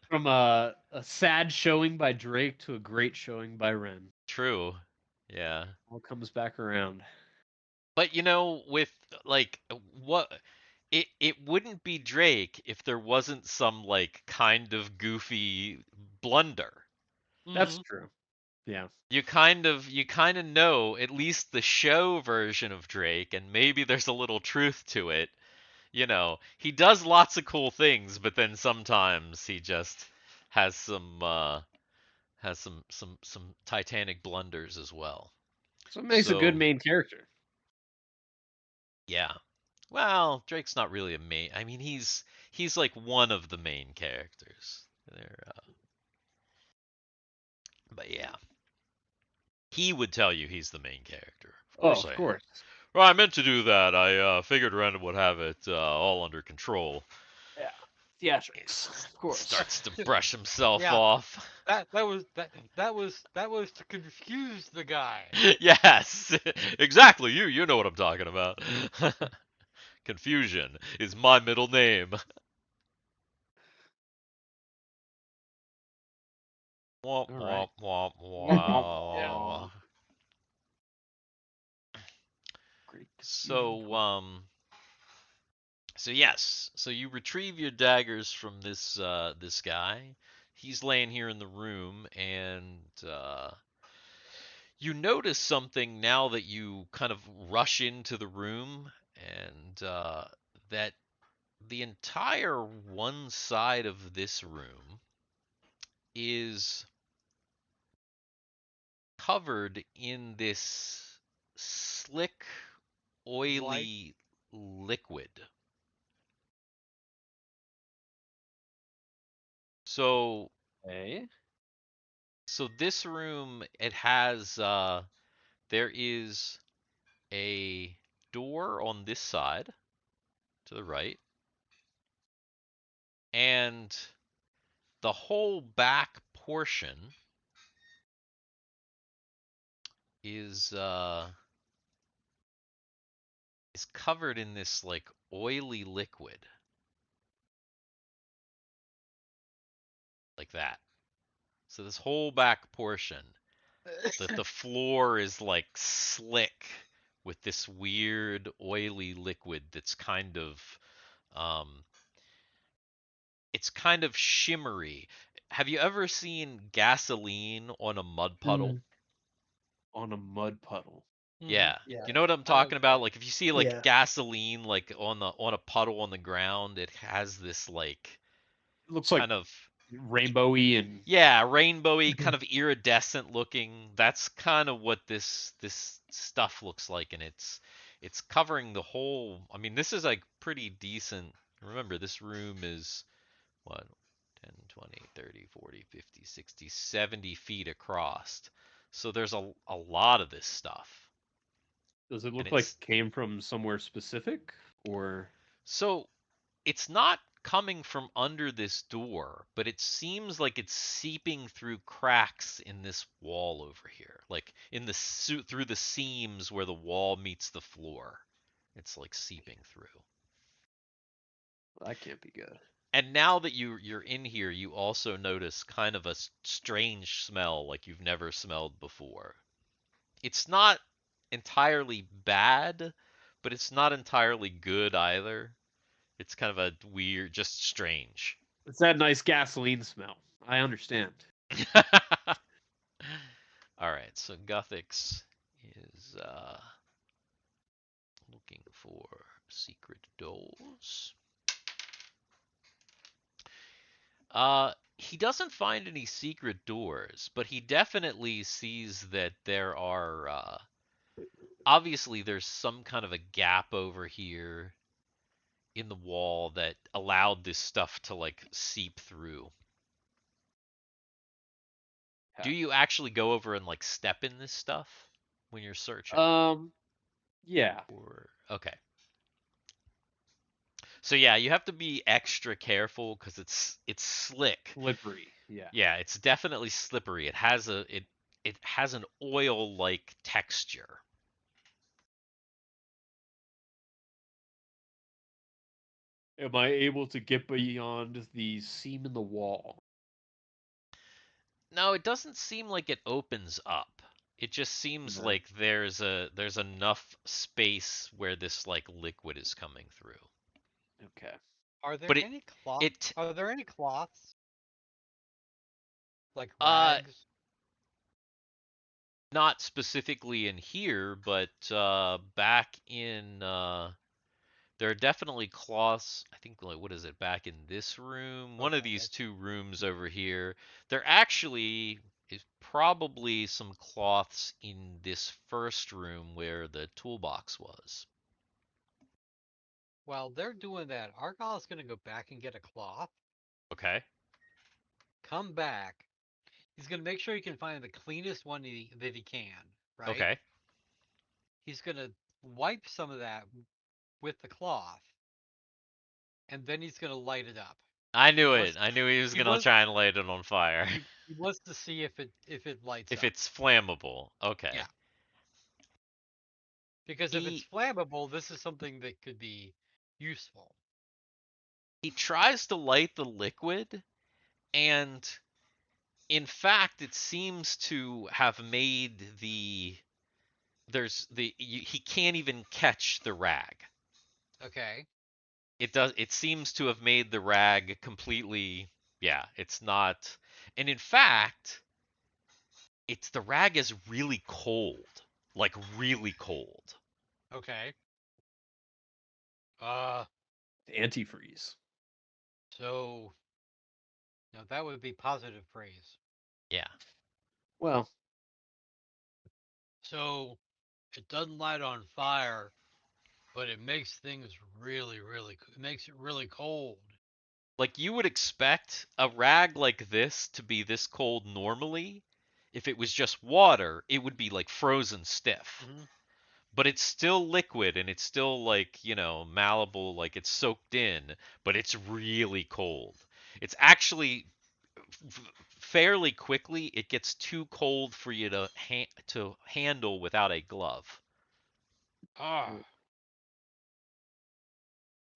From a sad showing by Drake to a great showing by Ren. True. Yeah. All comes back around. But you know, with like what it wouldn't be Drake if there wasn't some like kind of goofy blunder. That's true. Yeah. You kind of know at least the show version of Drake, and maybe there's a little truth to it. You know, he does lots of cool things, but then sometimes he just has some Titanic blunders as well. So it makes a good So- main character. Yeah. Well, Drake's not really a main. I mean, he's like one of the main characters. But yeah, he would tell you he's the main character. Of course. Well, I meant to do that. I figured Random would have it all under control. Yeah. Theatrics. Of course. Starts to brush himself Yeah. off. That was to confuse the guy. Yes, exactly. You know what I'm talking about. Confusion is my middle name. Womp right. womp womp Womp womp. Great confusion. So yes, so you retrieve your daggers from this guy. He's laying here in the room, and you notice something now that you kind of rush into the room, and that the entire one side of this room is covered in this slick, oily liquid. So Okay. so this room, it has there is a door on this side to the right, and the whole back portion is covered in this like oily liquid, like that. So this whole back portion, the floor is like slick with this weird oily liquid that's um kind of shimmery. Have you ever seen gasoline on a mud puddle? Mm, On a mud puddle. Yeah. yeah. You know what I'm I know talking about? that. Like if you see like Yeah. gasoline like on a puddle on the ground, it has this like It looks like kind of rainbowy and yeah, rainbowy, Mhm. kind of iridescent looking. That's kind of what this stuff looks like, and it's covering the whole. I mean, this is like pretty decent. Remember, this room is what 10, 20, 30, 40, 50, 60, 70 feet across. So there's a lot of this stuff. does it And look like it's it came from somewhere specific or so it's not coming from under this door, but it seems like it's seeping through cracks in this wall over here, like in the through the seams where the wall meets the floor. It's like seeping through. that can't be good. And now that you're in here, you also notice kind of a strange smell like you've never smelled before. It's not entirely bad, but it's not entirely good either. It's kind of a weird, just strange. It's that nice gasoline smell. I understand. All right, so Guthix is looking for secret doors. He doesn't find any secret doors, but he definitely sees that there are obviously there's some kind of a gap over here in the wall that allowed this stuff to like seep through. Do Okay. you actually go over and like step in this stuff when you're searching? Yeah. Or okay. So yeah, you have to be extra careful because it's slick. Slippery. Yeah. Yeah, it's definitely slippery. It has an oil-like texture. Am I able to get beyond the seam in the wall? No, it doesn't seem like it opens up. It just seems Right. like there's enough space where this like liquid is coming through. Okay. Are there But any cloth? it Are there any cloths? Like uh rags? not specifically in here, but back in there are definitely cloths. I think like what is it back in this room? One of Okay. these two rooms over here. There actually is probably some cloths in this first room where the toolbox was. While they're doing that, Argyle's gonna go back and get a cloth. Okay. Come back. He's gonna make sure he can find the cleanest one that he can. Right? Okay. He's gonna wipe some of that with the cloth, and then he's gonna light it up. I knew He it. wants I knew he was he gonna wants try and light it on fire. he wants to see if it lights If up. it's flammable. Okay. Yeah. Because if it's He flammable, this is something that could be useful. He tries to light the liquid, and in fact, it seems to have made he can't even catch the rag. Okay. It seems to have made the rag completely, yeah, it's not. And in fact, the rag is really cold. Like really cold. Okay. Antifreeze. So now that would be positive praise. Yeah. Well, So it doesn't light on fire, but it makes things really, it makes it really cold. Like you would expect a rag like this to be this cold normally. If it was just water, it would be like frozen stiff. Mhm. But it's still liquid and it's still like, malleable, like it's soaked in, but it's really cold. It's actually fairly quickly it gets too cold for you to handle without a glove. Ah.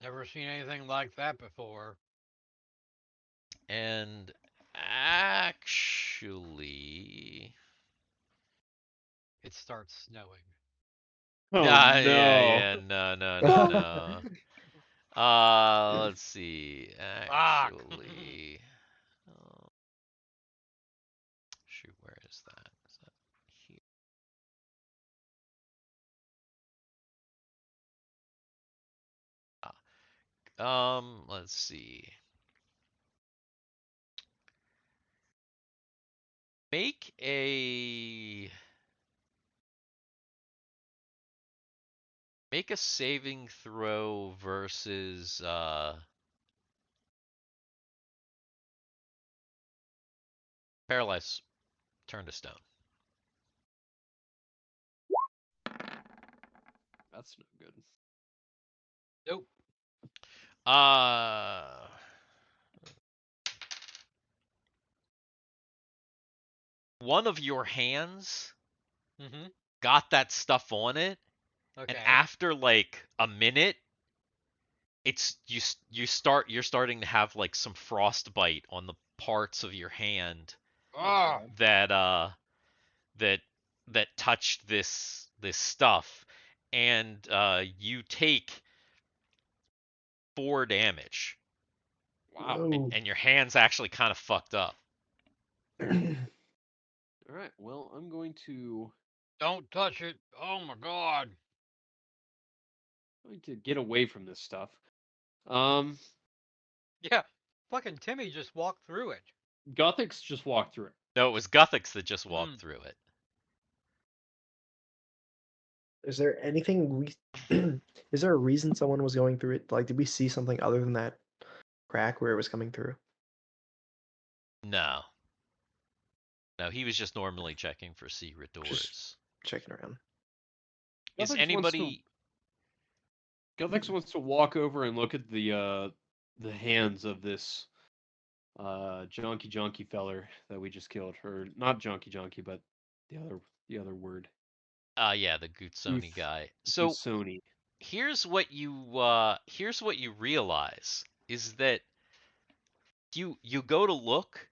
Never seen anything like that before. And actually, It starts snowing. oh yeah, no. no. Let's see. Fuck. Actually, shoot, where is that? Is that here? Let's see. Make a saving throw versus paralyze, turn to stone. That's no good. Nope. One of your hands Mm-hmm. got that stuff on it, Okay. and after like a minute, it's you're starting to have like some frostbite on the parts of your hand Ah. that touched this stuff, and you take 4 damage. Wow. Whoa. And your hand's actually kind of fucked up. All right. Well, I'm going to Don't touch it. Oh my god. get away from this stuff. Yeah. Fucking Timmy just walked through it. Guthix just walked through it. No, it was Guthix that just walked through it. Is there anything is there a reason someone was going through it? Like, did we see something other than that crack where it was coming through? No, he was just normally checking for secret doors. Just checking around. Is Guthix anybody? Guthix wants to walk over and look at the hands of this junky feller that we just killed, or not junky, but the other word. Yeah, the Gutsoni guy. So Sony. here's what you realize is that you go to look,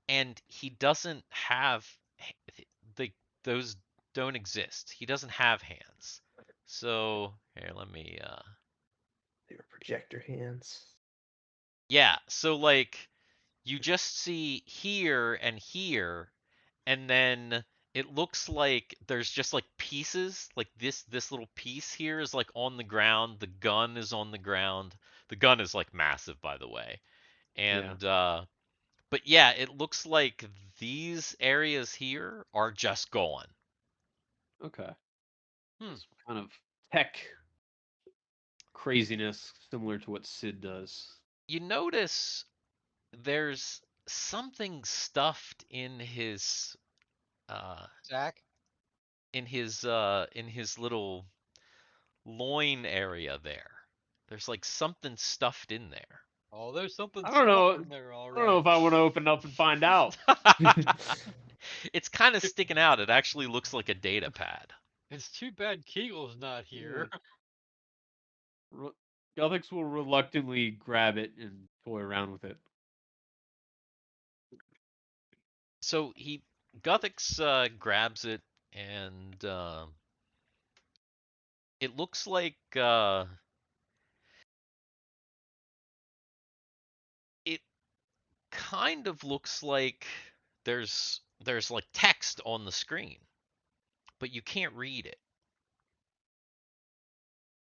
and he doesn't have those don't exist. He doesn't have hands. So here, let me. They were projector hands. Yeah, so like you just see here and here, and then it looks like there's just like pieces, like this little piece here is like on the ground. The gun is on the ground. The gun is like massive, by the way. And but yeah, it looks like these areas here are just gone. Okay. Some kind of tech craziness similar to what Sid does. You notice there's something stuffed in his Zach? in his little loin area there. There's like something stuffed in there. Oh, there's something I don't know. in there, all I right. don't know if I want to open up and find out. It's kind of sticking out. It actually looks like a data pad. It's too bad Kegel's not here. Guthix will reluctantly grab it and toy around with it. So Guthix grabs it, and it looks like it kind of looks like there's like text on the screen, but you can't read it.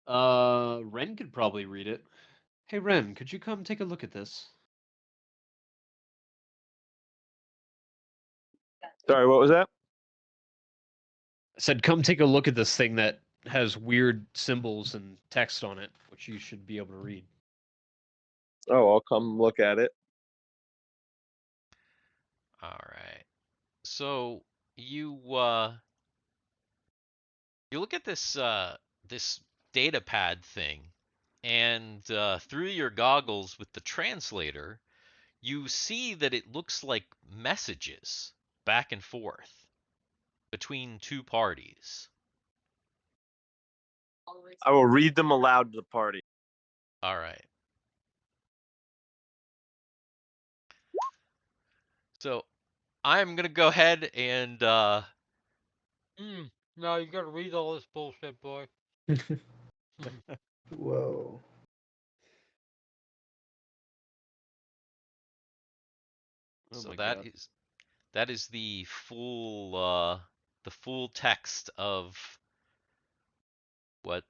Ren could probably read it. Hey, Ren, could you come take a look at this? Sorry, what was that? I said, come take a look at this thing that has weird symbols and text on it, which you should be able to read. Oh, I'll come look at it. All right. So you you look at this data pad thing, and through your goggles with the translator, you see that it looks like messages back and forth between two parties. I will read them aloud to the party. All right. So I'm gonna go ahead and No, you gotta read all this bullshit, boy. Whoa. Oh so my that God. is that is the full text of what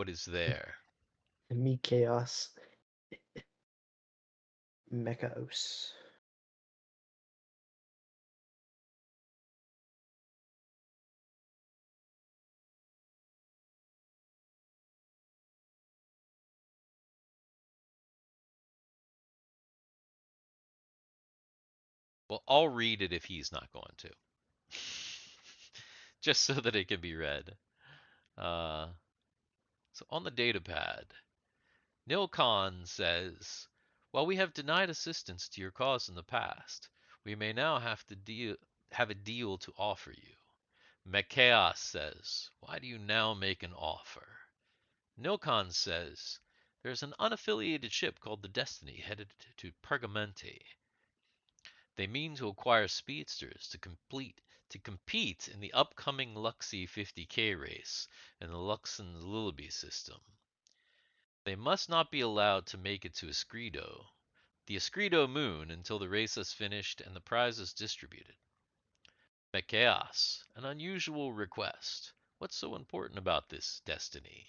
is there. Me chaos. Mechaos. Well, I'll read it if he's not going to. Just so that it can be read. So on the datapad, Nilkon says, while we have denied assistance to your cause in the past, we may now have a deal to offer you. Mechaos says, why do you now make an offer? Nilkon says, there's an unaffiliated ship called the Destiny headed to Pergamente. They mean to acquire speedsters to compete in the upcoming Luxy 50K race in the Luxon's Lilliby system. They must not be allowed to make it to Escrido, the Escrido moon, until the race is finished and the prizes distributed. Mechaos, an unusual request. What's so important about this destiny?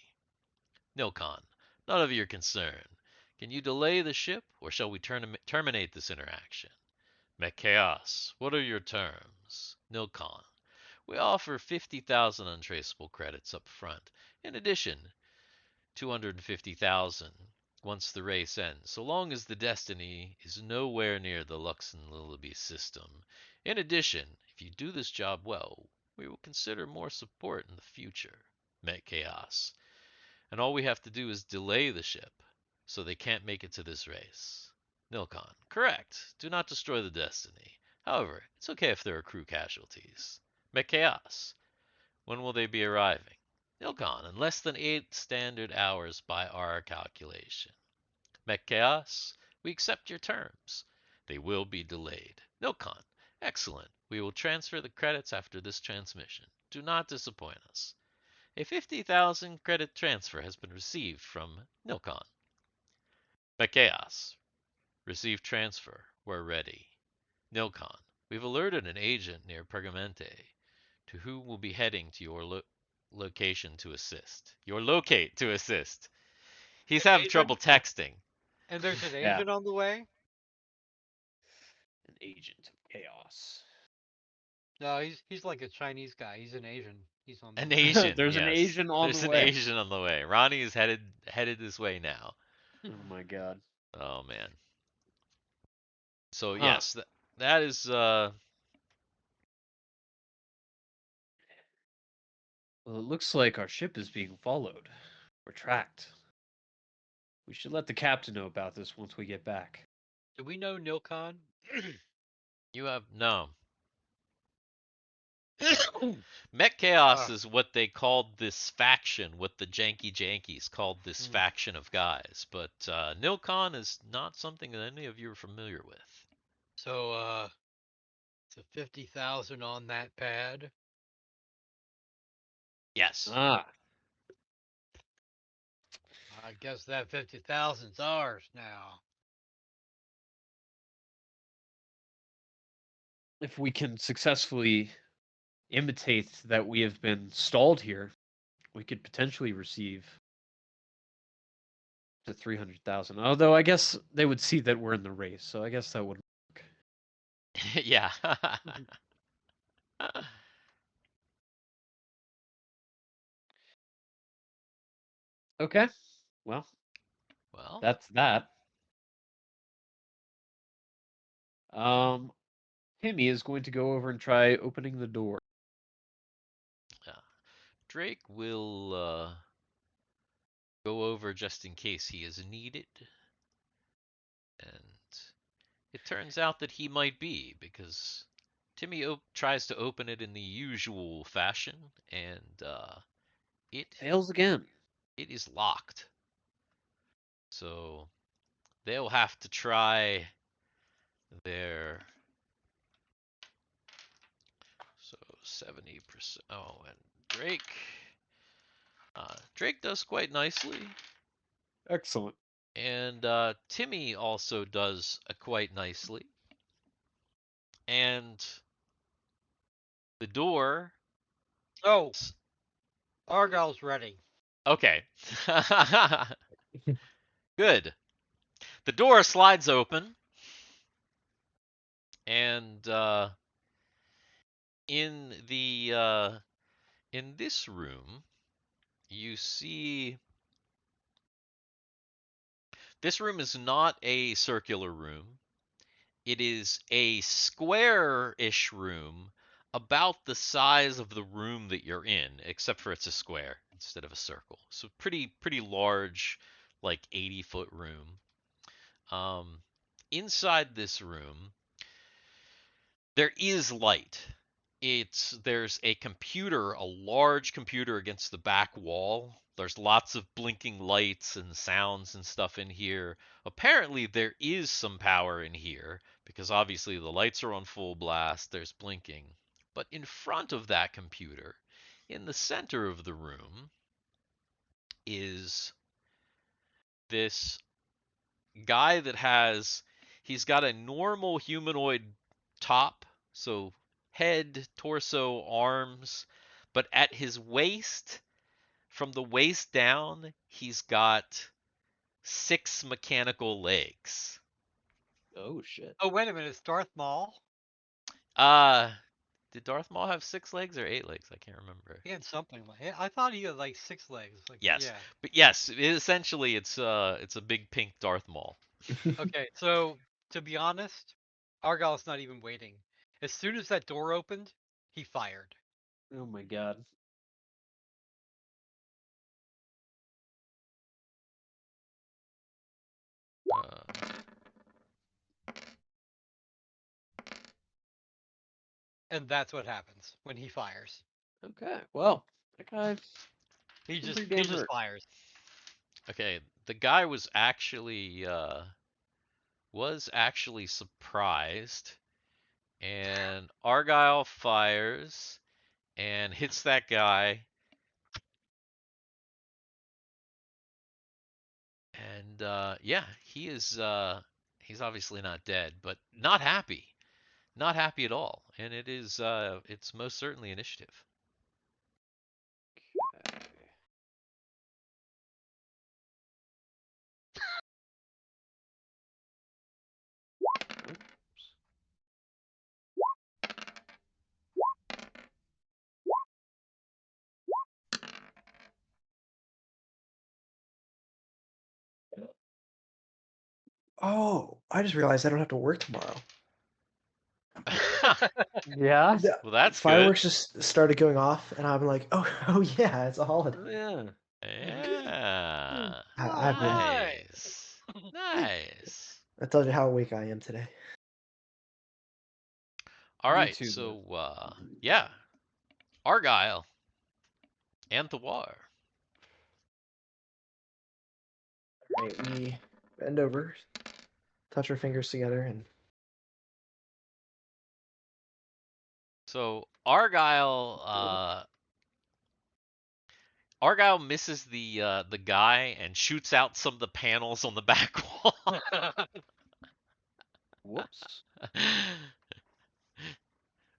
Nilkon, none of your concern. Can you delay the ship, or shall we terminate this interaction? Mechaos, what are your terms? Nilkon, we offer 50,000 untraceable credits up front. In addition, 250,000 once the race ends, so long as the Destiny is nowhere near the Luxon Lilliby system. In addition, if you do this job well, we will consider more support in the future. Met Chaos. And all we have to do is delay the ship, so they can't make it to this race. Nilkon. Correct. Do not destroy the Destiny. However, it's okay if there are crew casualties. Met Chaos. When will they be arriving? Nilkon, in less than 8 standard hours by our calculation. Met Chaos, we accept your terms. They will be delayed. Nilkon, excellent. We will transfer the credits after this transmission. Do not disappoint us. A 50,000 credit transfer has been received from Nilkon. Met Chaos, receive transfer. We're ready. Nilkon, we've alerted an agent near Pergamente to whom will be heading to your location to assist. Your locate to assist. He's having trouble texting. And there's an Yeah. agent on the way? An agent of chaos. No, he's like a Chinese guy. He's an Asian. He's on the An way. Asian. There's an yes. Asian on There's the an way. Asian on the way. Ronnie is headed this way now. Oh my God. Oh man. So Huh. yes, that is Well, it looks like our ship is being followed. We're tracked. We should let the captain know about this once we get back. Do we know Nilkon? you have no. Met Chaos Ah. is what they called this faction, what the Janky Jankies called this Hmm. faction of guys. But Nilcon is not something that any of you are familiar with. So, it's a 50,000 on that pad. Yes. Ah, I guess that 50,000's ours now. if we can successfully imitate that we have been stalled here, we could potentially receive to 300,000. Although I guess they would see that we're in the race, so I guess that wouldn't work. Yeah. Okay, well, Well, that's that. Timmy is going to go over and try opening the door. Drake will go over just in case he is needed. And it turns out that he might be, because Timmy tries to open it in the usual fashion, and it Fails again. it is locked. So they'll have to try their 70%. Oh, and Drake does quite nicely, Excellent. and Timmy also does quite nicely, and the door. Oh, Argyle's ready. Okay. Good. The door slides open, and in this room, you see this room is not a circular room. It is a square-ish room, about the size of the room that you're in, except for it's a square instead of a circle. So pretty large, like 80-foot room. Inside this room, there is light. There's a computer, a large computer against the back wall. There's lots of blinking lights and sounds and stuff in here. Apparently there is some power in here because obviously the lights are on full blast, there's blinking. But in front of that computer, in the center of the room, is this guy he's got a normal humanoid top, so head, torso, arms, but at his waist, from the waist down, he's got 6 mechanical legs. Oh shit. Oh, wait a minute. It's Darth Maul? Uh, did Darth Maul have 6 legs or 8 legs? I can't remember. He had something like. I thought he had like 6 legs. Like, Yes, yeah. but yes, essentially it's a big pink Darth Maul. Okay, so to be honest, Argyle's not even waiting. As soon as that door opened, he fired. Oh my god. Uh, And that's what happens when he fires. Okay, well, that guy. He I'm just pretty he damn just hurt. fires. okay, the guy was actually surprised, and Argyle fires and hits that guy, and yeah, he's obviously not dead, but not happy, not happy at all, and it's most certainly initiative. Oh, I just realized I don't have to work tomorrow. Yeah. Well, that's Fireworks just started going off, and I'm like, oh yeah, it's a holiday. Yeah. Yeah. I've been. Nice. Nice. I told you how weak I am today. All Me right, too, so yeah. Argyle and Thiwar. Alright, we bend over, touch our fingers together, and So Argyle misses the guy and shoots out some of the panels on the back wall. Whoops.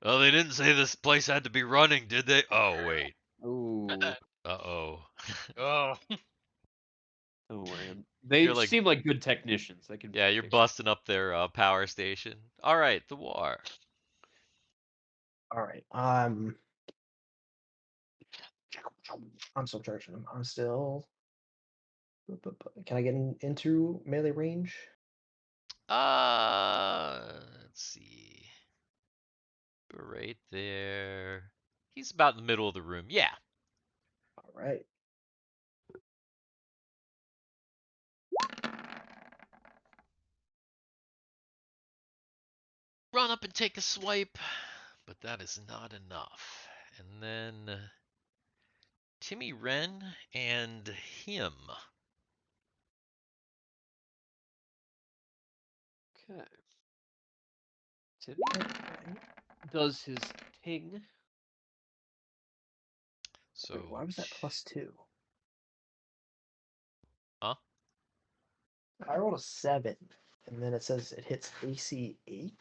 Well, they didn't say this place had to be running, did they? Oh wait. Ooh. Uh-oh. Oh. Don't worry. They You're like- seem like good technicians. They can. Yeah, you're fix it. busting up their power station. All right, the war. alright. I'm still charging him. I'm still. Can I get into melee range? Let's see. You're right there. He's about in the middle of the room. Yeah. Alright. Run up and take a swipe, but that is not enough. And then Timmy Wren and him. Okay. Timmy does his ting. So Wait, why was that +2? Huh? I rolled a 7, and then it says it hits AC 8.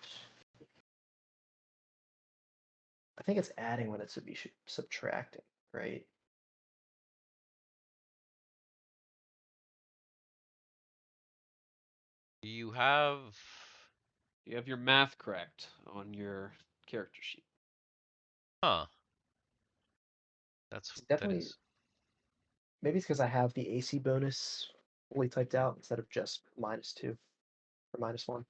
I think it's adding when it should be subtracting, right? you have You have your math correct on your character sheet. Huh. That's It's definitely- that is. Maybe it's because I have the AC bonus fully typed out instead of just -2 or -1.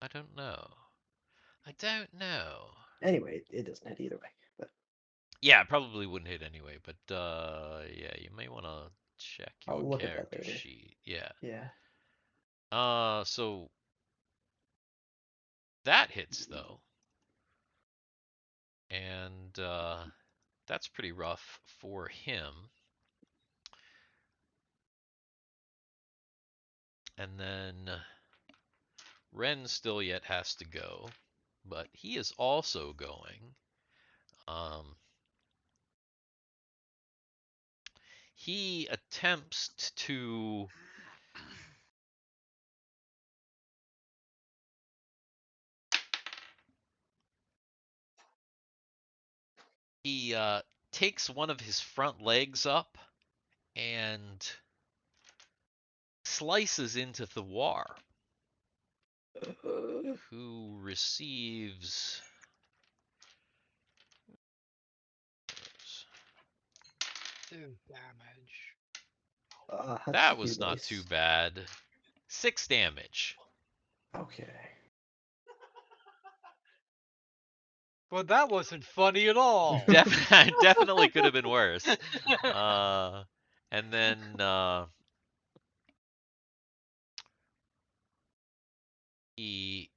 I don't know. I don't know. Anyway, it doesn't hit either way. But Yeah, it probably wouldn't hit anyway, but yeah, you may want to check I'll your look at that character later. sheet. Yeah. yeah, So that hits though. And that's pretty rough for him. And then Ren still yet has to go, but he is also going. He attempts to he takes one of his front legs up and slices into Thiwar, who receives 2 damage. that's that pretty was not nice. too bad. 6 damage. Okay. Well, that wasn't funny at all. Definitely could have been worse. And then he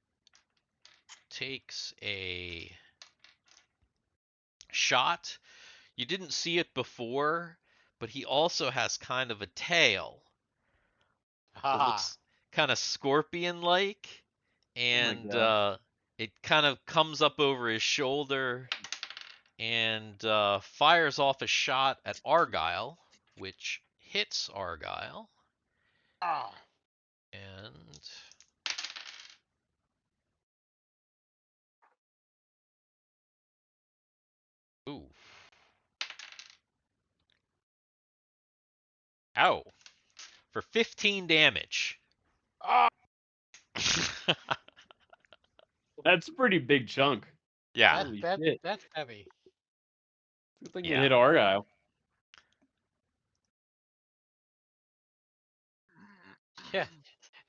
takes a shot. You didn't see it before, but he also has kind of a tail. It Haha. looks kind of scorpion-like, and God. it kind of comes up over his shoulder and fires off a shot at Argyle, which hits Argyle. Ah. And ooh. Ow. For 15 damage. Ah. That's a pretty big chunk. Yeah. Holy shit. That's heavy. Good thing Yeah. it hit Argyle. Yeah,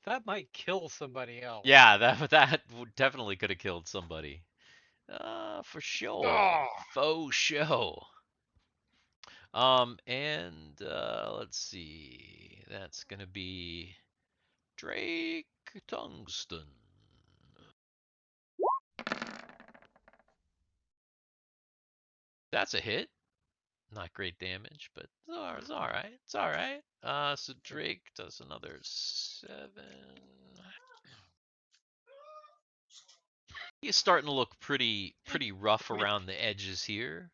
that might kill somebody else. Yeah, that definitely could have killed somebody. For sure. Oh. Faux show. And let's see. That's gonna be Drake Tungsten. That's a hit. Not great damage, but it's all right. It's all right. So Drake does another 7. He's starting to look pretty rough around the edges here.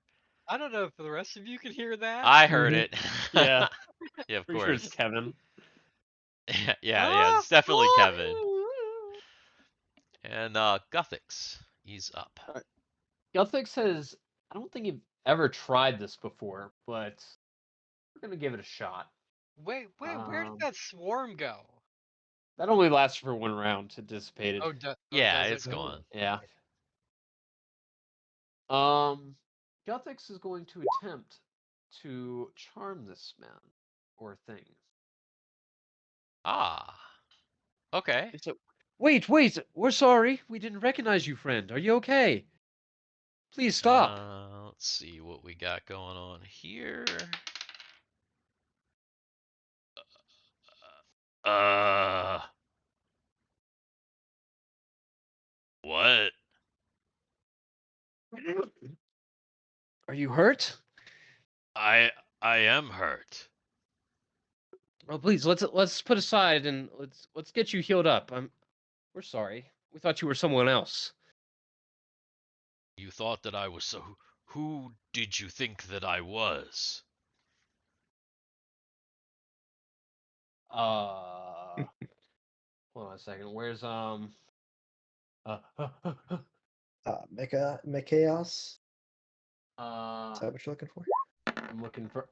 I don't know if the rest of you can hear that. I heard Mhm. it. Yeah. Yeah, of Pretty sure it's course. Kevin. Yeah, it's definitely Kevin. And Guthix, he's up. Guthix has. I don't think you've ever tried this before, but we're gonna give it a shot. Wait, where did Um, that swarm go? That only lasts for 1 round. It dissipated. Yeah, does it's it? gone. Yeah. Guthix is going to attempt to charm this man or thing. Ah. Okay. It's a, wait, we're sorry. We didn't recognize you, friend. Are you okay? Please stop. Let's see what we got going on here. What? Are you hurt? I am hurt. Oh, please, let's put aside and let's get you healed up. We're sorry. We thought you were someone else. You thought that I was so. Who did you think that I was? Hold on a second. Where's Mechaos? Is uh that what you're looking for? I'm looking for.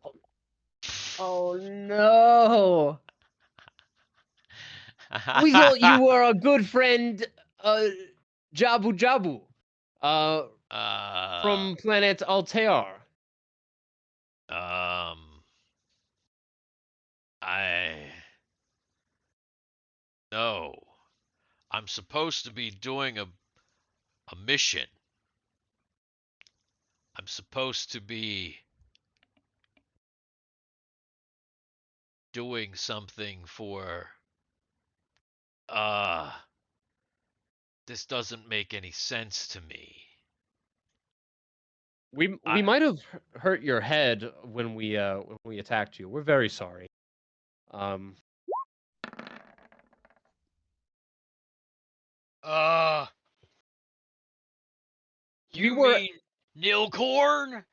Oh no! We thought you were a good friend, Jabu Jabu, from planet Altair. No. I'm supposed to be doing a mission. I'm supposed to be doing something for this doesn't make any sense to me. We might have hurt your head when we attacked you. We're very sorry. You were- mean Nilcorn?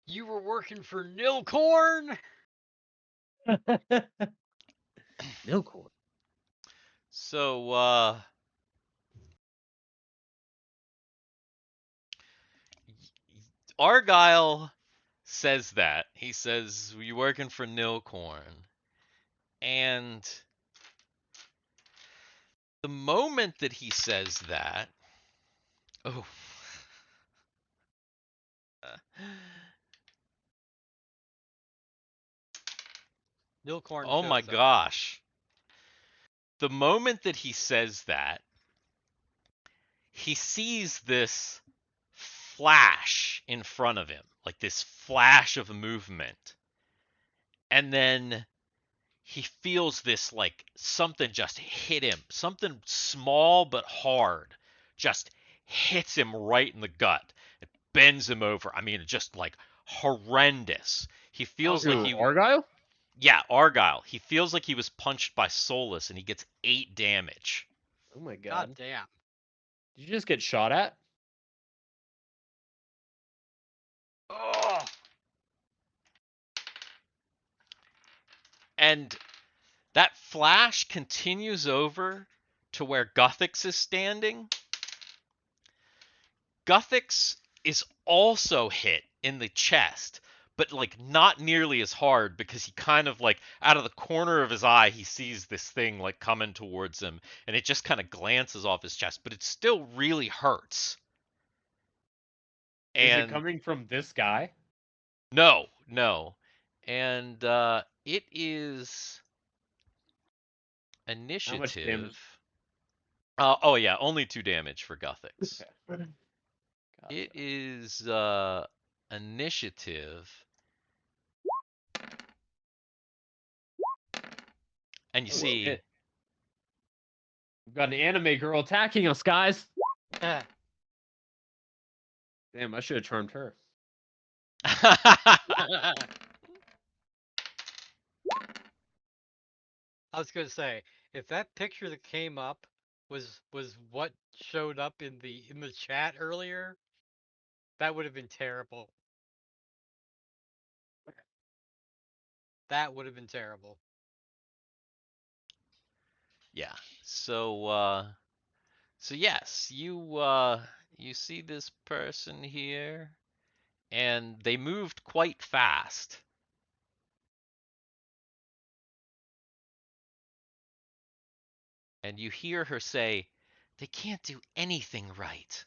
You were working for Nilcorn? Nilcorn. So Argyle says that. He says, "You working for Nilcorn?" And the moment that he says that, oh, Nilcorn. oh my shows up. gosh. The moment that he says that, he sees this flash in front of him, like this flash of movement. And then he feels this, like something just hit him, something small but hard just hits him right in the gut. It bends him over. I mean, just like horrendous. He feels like he Argyle? Yeah, Argyle. He feels like he was punched by Solus and he gets 8 damage. Oh my god. God damn. Did you just get shot at? Oh. And that flash continues over to where Guthix is standing. Guthix is also hit in the chest, but like not nearly as hard because he kind of like out of the corner of his eye he sees this thing like coming towards him and it just kind of glances off his chest, but it still really hurts. Is And it coming from this guy? No. And it is initiative. How much damage? Oh yeah, only 2 damage for Guthix. Okay. It is initiative. And you see we've got an anime girl attacking us, guys. Ah. Damn, I should have charmed her. I was gonna say, if that picture that came up was what showed up in the chat earlier, that would have been terrible. That would have been terrible. Yeah. So yes, you see this person here, and they moved quite fast. And you hear her say, "They can't do anything right."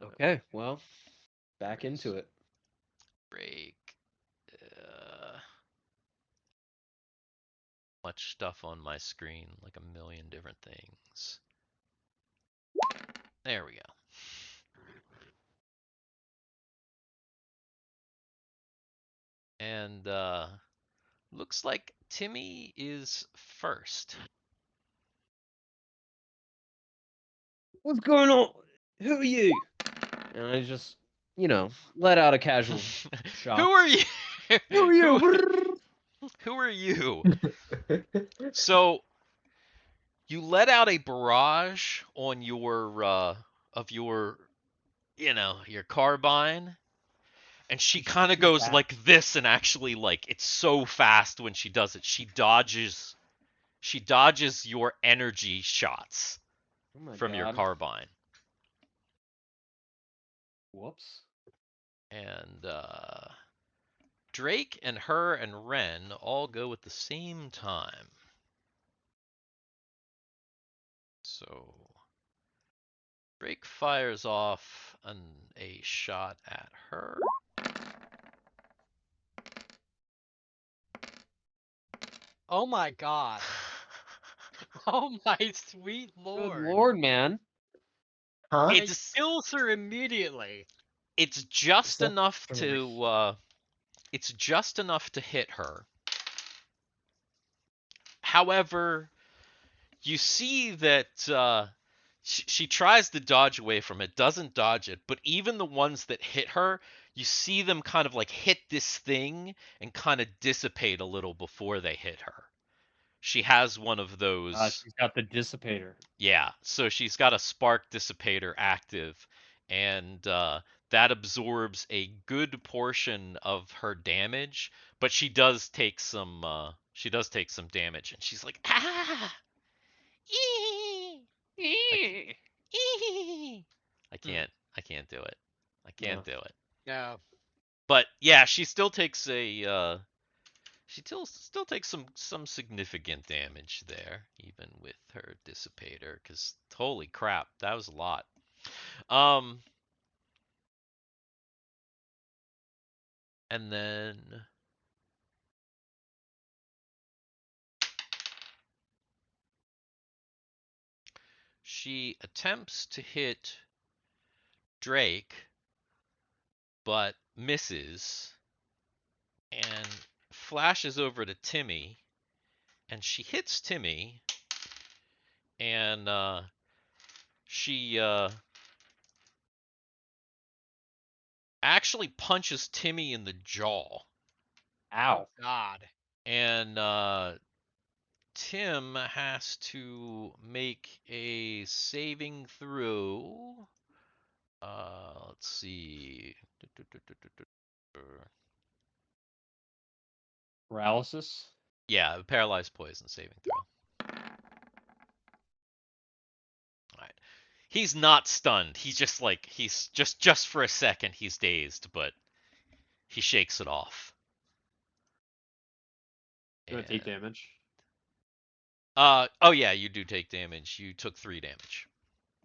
Okay, well, back into it. Break. Much stuff on my screen, like a million different things. There we go. And looks like Timmy is first. What's going on? Who are you? And I just, let out a casual shot. Who are you? Who are you? Who are you? So you let out a barrage on your your carbine, and she kind of too goes fast. like this, and actually, like, it's so fast when she does it. She dodges your energy shots Oh my from your God. carbine. Whoops. And Drake and her and Ren all go at the same time. So Drake fires off a shot at her. Oh my god. Oh my sweet Good lord. lord, man. Huh? It kills her immediately. It's just Step enough three. to it's just enough to hit her. However, you see that she tries to dodge away from it, doesn't dodge it, but even the ones that hit her, you see them kind of like hit this thing and kind of dissipate a little before they hit her. She has one of those. She's got the dissipator. Yeah, so she's got a spark dissipator active, and that absorbs a good portion of her damage, but she does take some damage, and she's like, ah, ee, I can't do it. I can't do it. Yeah. But yeah, she still takes some significant damage there, even with her dissipator, because holy crap, that was a lot. And then she attempts to hit Drake, but misses, and flashes over to Timmy, and she hits Timmy, and she actually punches Timmy in the jaw. Ow. Oh god. And Tim has to make a saving throw. Let's see. Paralysis? Yeah, paralyzed poison saving throw. Alright. He's not stunned. He's just like, he's just for a second he's dazed, but he shakes it off. Do I take damage? Oh yeah, you do take damage. You took 3 damage.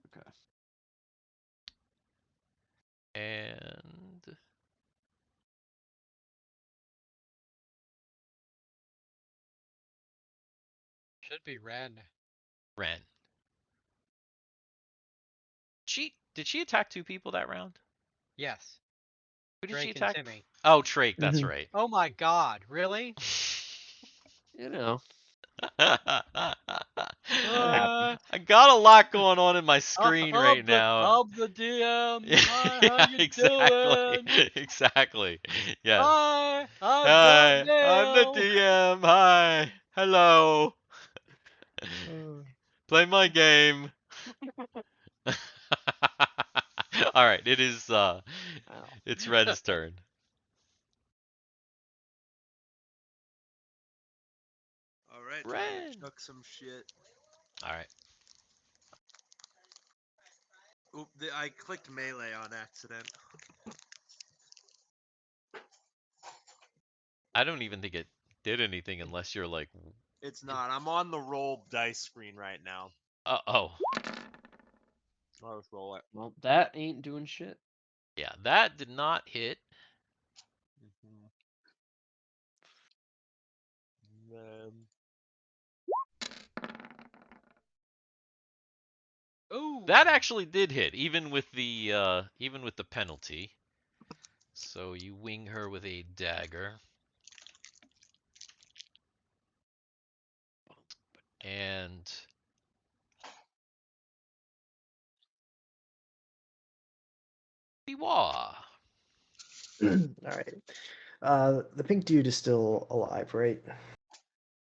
Okay. And Should be Ren. Ren. Did she attack 2 people that round? Yes. Who did Drake she and attack? Timmy. Oh, Drake, that's Mhm. right. Oh my god, really? You know. I I got a lot going on in my screen right I'm now. I'm the DM. Yeah, Hi, how you exactly. doing? Exactly. Yes. Hi, I'm Hi, I'm the Goddamn. DM. Hi. Hello. Play my game. All right, it is it's Ren's turn. All right, time Ren. to chuck some shit. All right. Oop, I clicked melee on accident. I don't even think it did anything unless you're like It's not. I'm on the roll dice screen right now. oh. I'll just roll it. Well, that ain't doing shit. Yeah, that did not hit. Um, Ooh. That actually did hit, even with the penalty. So you wing her with a dagger. And Thiwar. All right. The pink dude is still alive, right?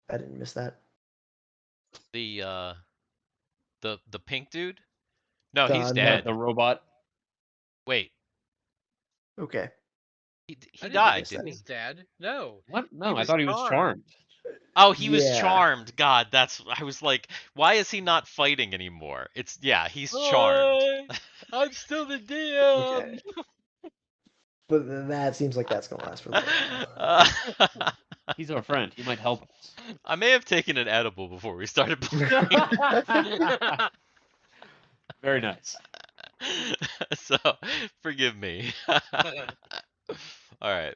I didn't miss that. The pink dude? No, The he's no- dead. The robot. Wait, Okay. he I didn't died, miss didn't think he? he's dead. No. What? He No, I was thought he was charmed. Oh, he was Yeah. charmed. God, I was like, why is he not fighting anymore? He's charmed. Hi, I'm still the DM. Okay. But that seems like that's gonna last for a little while. He's our friend. He might help us. I may have taken an edible before we started playing. Very nice. So, forgive me. All right.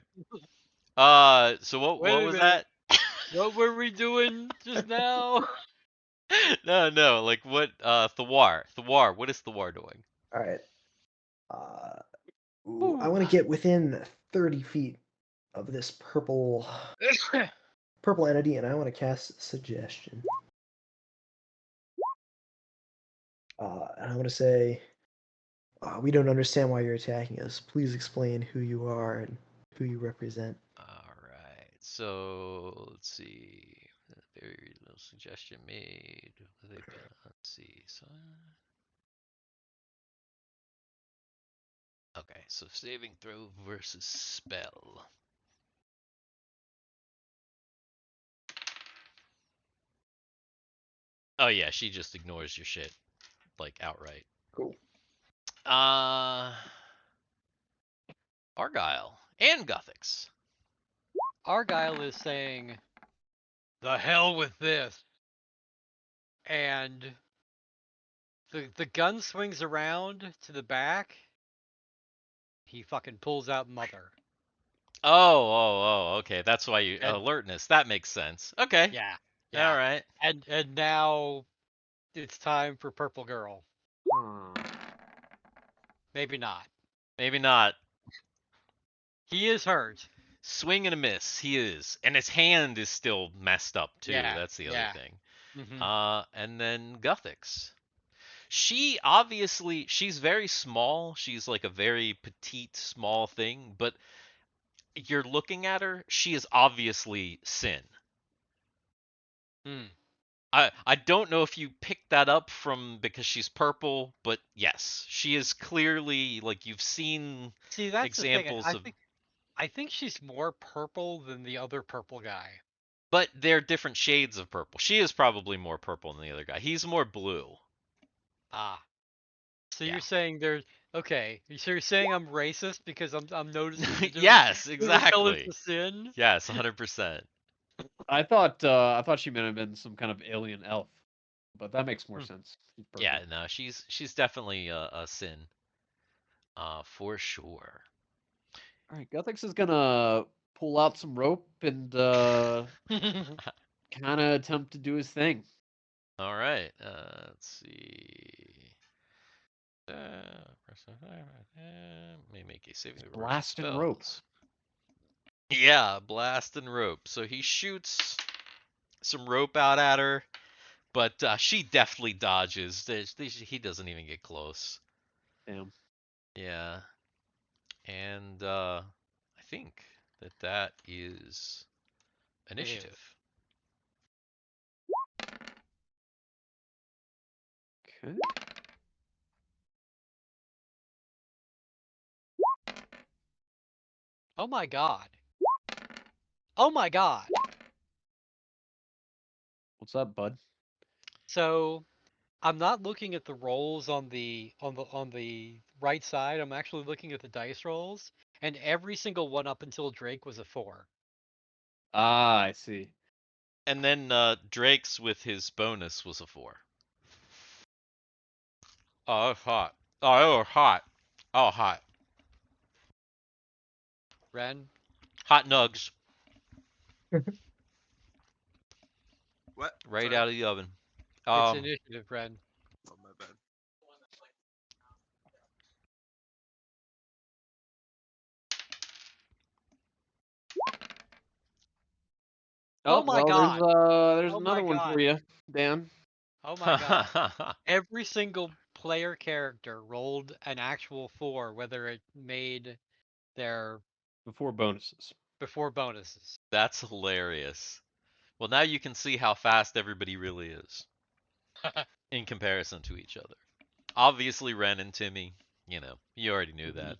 So what Wait a was minute. that? What were we doing just now? No, like what Thiwar, what is Thiwar doing? All right. I want to get within 30 feet of this purple entity, and I want to cast suggestion. And I want to say, we don't understand why you're attacking us. Please explain who you are and who you represent. All right. So, let's see. Very little suggestion made. Let's see. So, okay, so saving throw versus spell. Oh yeah, she just ignores your shit, like outright. Cool. Argyle and Guthix. Argyle is saying, "The hell with this," and the gun swings around to the back. He fucking pulls out Mother. Oh, okay. That's why you And- alertness. That makes sense. Okay. Yeah. All right. And now it's time for Purple Girl. Maybe not. Maybe not. He is hurt. Swing and a miss. He is, and his hand is still messed up too. Yeah, That's the yeah. other thing. Mhm. And then Guthix. She's very small. She's like a very petite, small thing, but you're looking at her. She is obviously Sin. Hmm. I don't know if you picked that up because she's purple, but yes, she is clearly like you've seen See, that's examples the thing. of. I think she's more purple than the other purple guy. But they're different shades of purple. She is probably more purple than the other guy. He's more blue. Ah. So Yeah. you're saying there's okay. So you're saying I'm racist because I'm noticing the different Yes, colors exactly. of sin? Yes, 100%. I thought she might have been some kind of alien elf, but that makes more sense. She's purple. Yeah, no, she's definitely a Sin. For sure. All right, Guthix is gonna pull out some rope and kind of attempt to do his thing. All right. Let's see. May make a saving throw versus Blast and rope. spells. Yeah, blast and rope. So he shoots some rope out at her, But she deftly dodges. He doesn't even get close. Damn. Yeah. And I think that is initiative. Okay. Oh my god. Oh my god. What's up, bud? So I'm not looking at the rolls on the right side. I'm actually looking at the dice rolls, and every single one up until Drake was a 4. Ah, I see. And then Drake's with his bonus was a 4. Oh, it's hot. Oh, it was hot. Oh, hot. Ren, Hot nugs. What? Right Sorry. out of the oven. it's initiative, Ren. Oh, my bad. Oh my well, god. there's Oh my another one god. for you, Dan. Oh my god. Every single player character rolled an actual 4, whether it made their Before bonuses. before bonuses. That's hilarious. Well, now you can see how fast everybody really is in comparison to each other. Obviously, Ren and Timmy, you already knew that.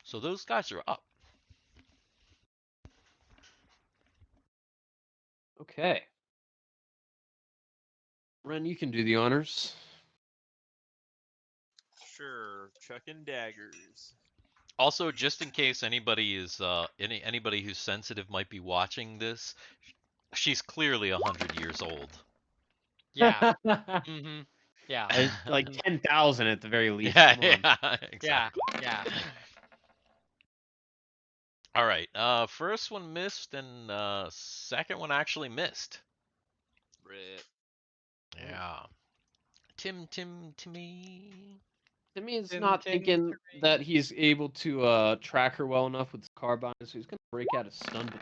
So those guys are up. Okay. Ren, you can do the honors. Sure. Chucking daggers. Also, just in case anybody is anybody who's sensitive might be watching this, she's clearly 100 years old. Yeah. Mm-hmm. Yeah. Like 10,000 at the very least. Yeah, Come on. yeah, exactly. Yeah. All right. First one missed, and second one actually missed. Rip. Yeah. Timmy. Timmy is Tim, not Tim, thinking Timmy. that he's able to track her well enough with his carbine, so he's gonna break out a stun baton.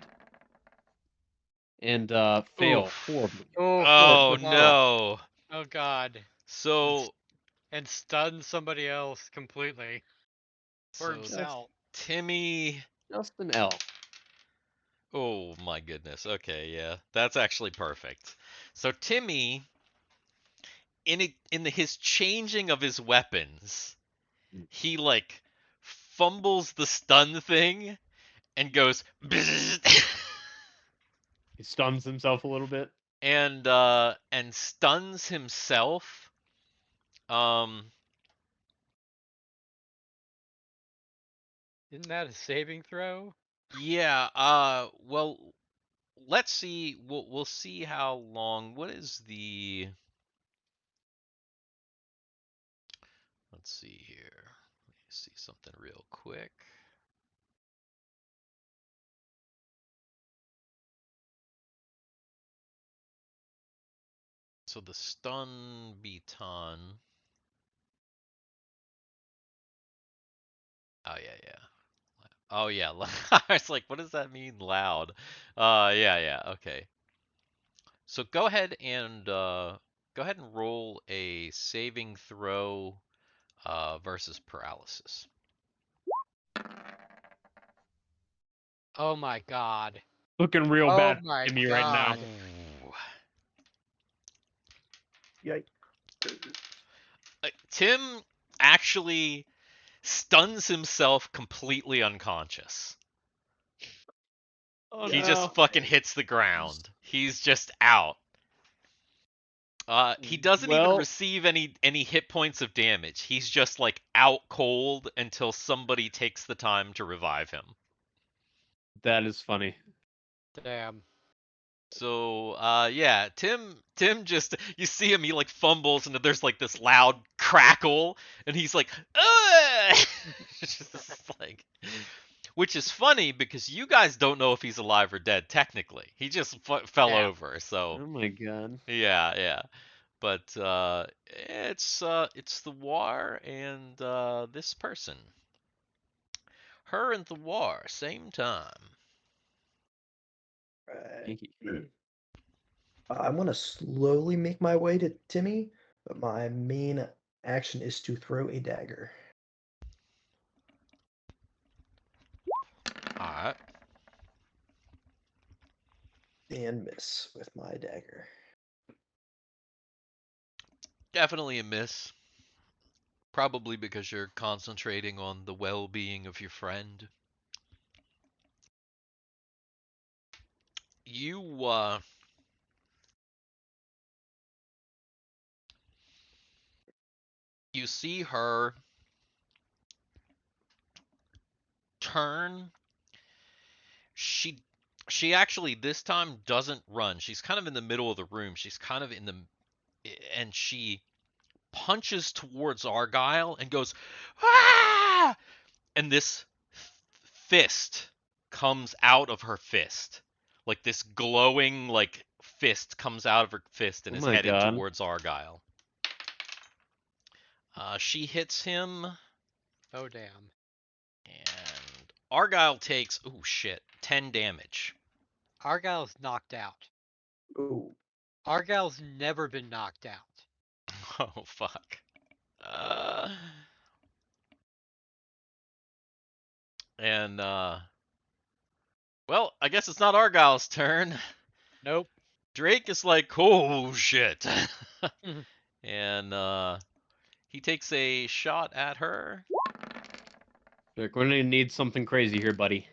And fail Oof. horribly. Oh no. Oh god. So And stun somebody else completely. Or so himself. Timmy. Just an L. Oh my goodness. Okay, yeah. That's actually perfect. So Timmy his changing of his weapons, he like fumbles the stun thing and goes He stuns himself a little bit. and stuns himself. Isn't that a saving throw? Yeah, well, let's see. We'll see how long. What is the Let's see here. Let me see something real quick. So the stun baton. Oh yeah. Oh yeah. I was like, what does that mean loud? Yeah, okay. So go ahead and roll a saving throw versus paralysis. Oh my god. Looking real Oh bad my for me right now. God. Yikes. Tim actually stuns himself completely unconscious. Oh, He no. just fucking hits the ground. He's just out. He doesn't even receive any hit points of damage. He's just like out cold until somebody takes the time to revive him. That is funny. Damn. So yeah, Tim just, you see him, he like fumbles and there's like this loud crackle and he's like, ugh! Just like, which is funny because you guys don't know if he's alive or dead technically. He just fell over. So Oh my god. yeah. But it's Thiwar and this person. Her and Thiwar, same time. Right. Thank you. I'm gonna slowly make my way to Timmy, but my main action is to throw a dagger Alright. and miss with my dagger. Definitely a miss. Probably because you're concentrating on the well-being of your friend. You you see her turn. She actually this time doesn't run. She's kind of in the middle of the room. She's kind of in the and she punches towards Argyle and goes, "Ah!" And this fist comes out of her fist. Like this glowing like fist comes out of her fist and Oh is my headed God. towards Argyle. She hits him, Oh damn. and Argyle takes, oh shit, 10 damage. Argyle's knocked out. Ooh. Argyle's never been knocked out. Oh fuck. And well, I guess it's not Argyle's turn. Nope. Drake is like, oh shit. And he takes a shot at her. Like, we're gonna need something crazy here, buddy.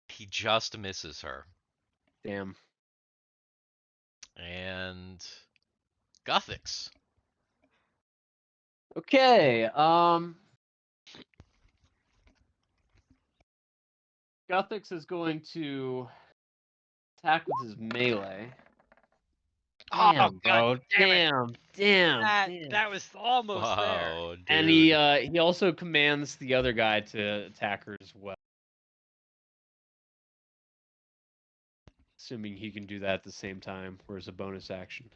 He just misses her. Damn. And Guthix. Okay. Guthix is going to attack with his melee. Damn, Oh, bro. God damn it. Damn. That was almost there. Wow, dude. And he also commands the other guy to attack her as well. Assuming he can do that at the same time, or as a bonus action.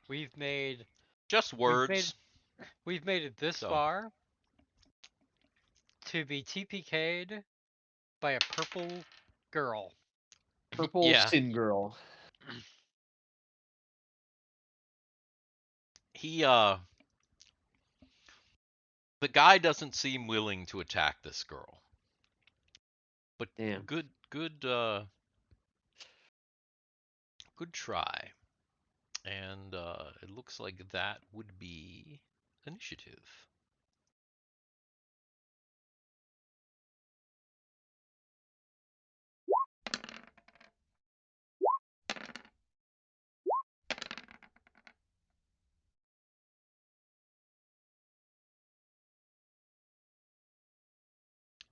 We've made Just words. we've made it this So. far to be TPK'd by a purple girl. Purple Yeah. Sin Girl. He the guy doesn't seem willing to attack this girl. But Damn. good try. And it looks like that would be initiative.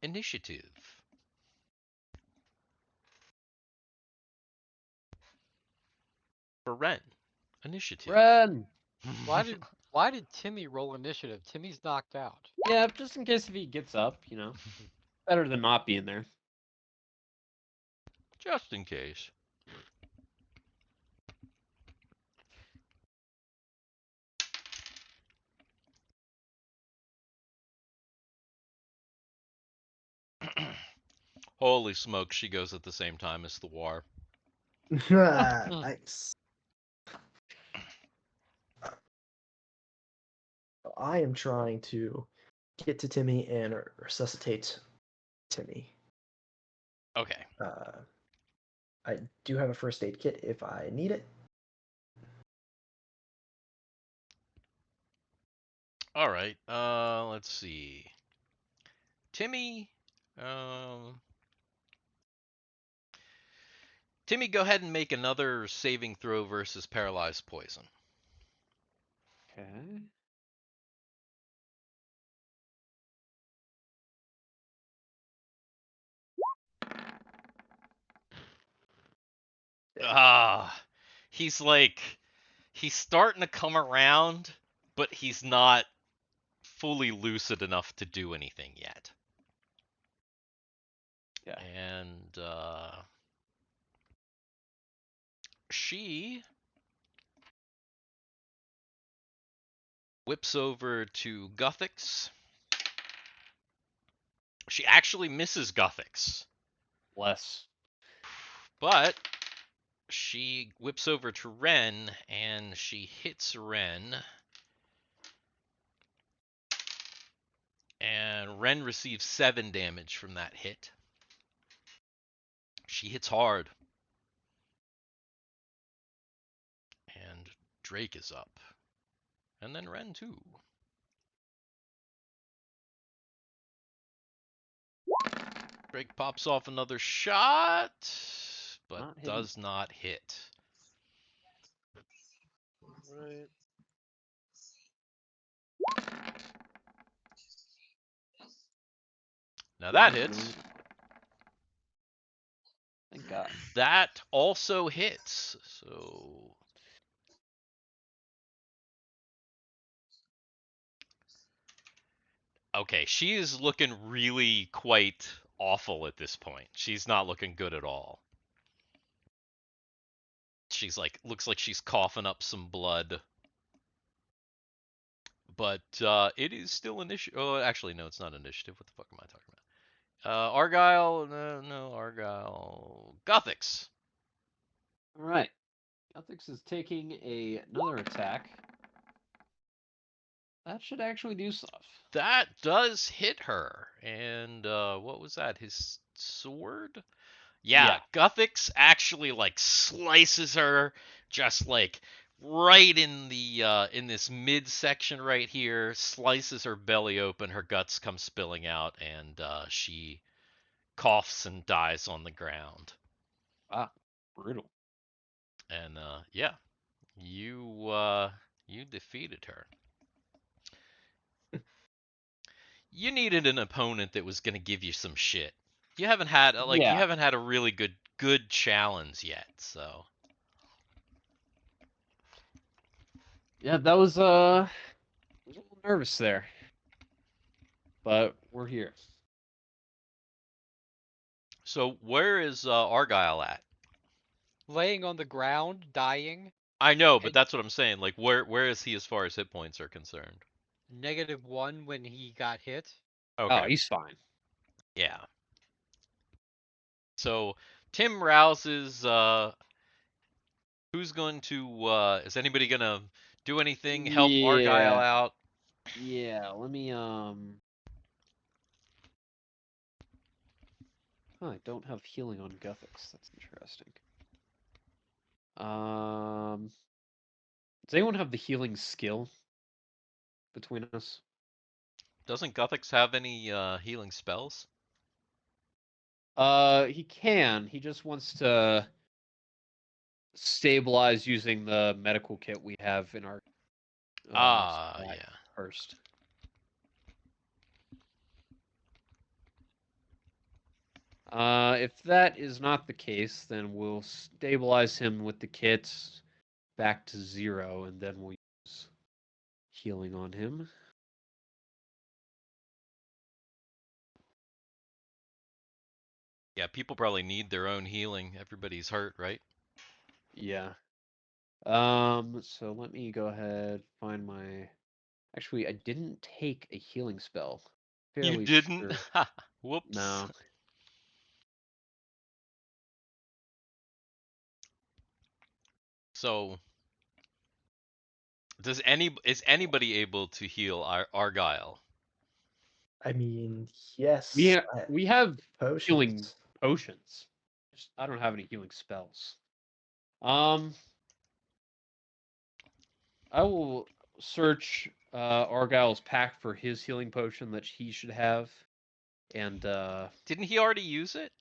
Initiative. For Ren. Initiative. Run! Why did Timmy roll initiative? Timmy's knocked out. Yeah, just in case if he gets up, you know. Better than not being there. Just in case. Holy smoke, she goes at the same time as Thiwar. Nice. I am trying to get to Timmy and resuscitate Timmy. Okay. I do have a first aid kit if I need it. All right. Let's see. Timmy. Timmy, go ahead and make another saving throw versus paralyzed poison. Okay. He's like, he's starting to come around, but he's not fully lucid enough to do anything yet. Yeah. And she whips over to Guthix. She actually misses Guthix. Less. But she whips over to Ren and she hits Ren. And Ren receives 7 damage from that hit. She hits hard. And Drake is up. And then Ren too. Drake pops off another shot, but Not hitting. does not hit. Right. Now that hits. Thank God. That also hits. So okay, she is looking really quite awful at this point. She's not looking good at all. She's like, looks like she's coughing up some blood. But it is still initiative. Oh, actually, no, it's not initiative. What the fuck am I talking about? Argyle, no, Argyle. Guthix. All right. Guthix is taking another attack. That should actually do stuff. That does hit her. And what was that? His sword? Yeah, Guthix actually like slices her just like right in the in this midsection right here, slices her belly open, her guts come spilling out, and she coughs and dies on the ground. Ah, brutal. And yeah, you you defeated her. You needed an opponent that was gonna give you some shit. You haven't had you Yeah. haven't had a really good challenge yet, so. Yeah, that was I was a little nervous there. But we're here. So where is Argyle at? Laying on the ground, dying. I know, but And- that's what I'm saying. Like, where is he as far as hit points are concerned? -1 when he got hit. Okay. Oh, he's fine. Yeah. So Tim rouses. Who's going to? Is anybody gonna do anything? Help Argyle Yeah. out? Yeah, let me Oh, I don't have healing on Guthix. That's interesting. Does anyone have the healing skill between us? Doesn't Guthix have any healing spells? He can. He just wants to stabilize using the medical kit we have in our supply Yeah. first. If that is not the case, then we'll stabilize him with the kits back to 0, and then we'll use healing on him. Yeah, people probably need their own healing. Everybody's hurt, right? Yeah. So let me go ahead, find my... Actually, I didn't take a healing spell. You Fairly didn't? sure. Whoops. No. So, is anybody able to heal Argyle? I mean, yes. We have healing potions. potions. I don't have any healing spells. I will search Argyle's pack for his healing potion that he should have. And Didn't he already use it?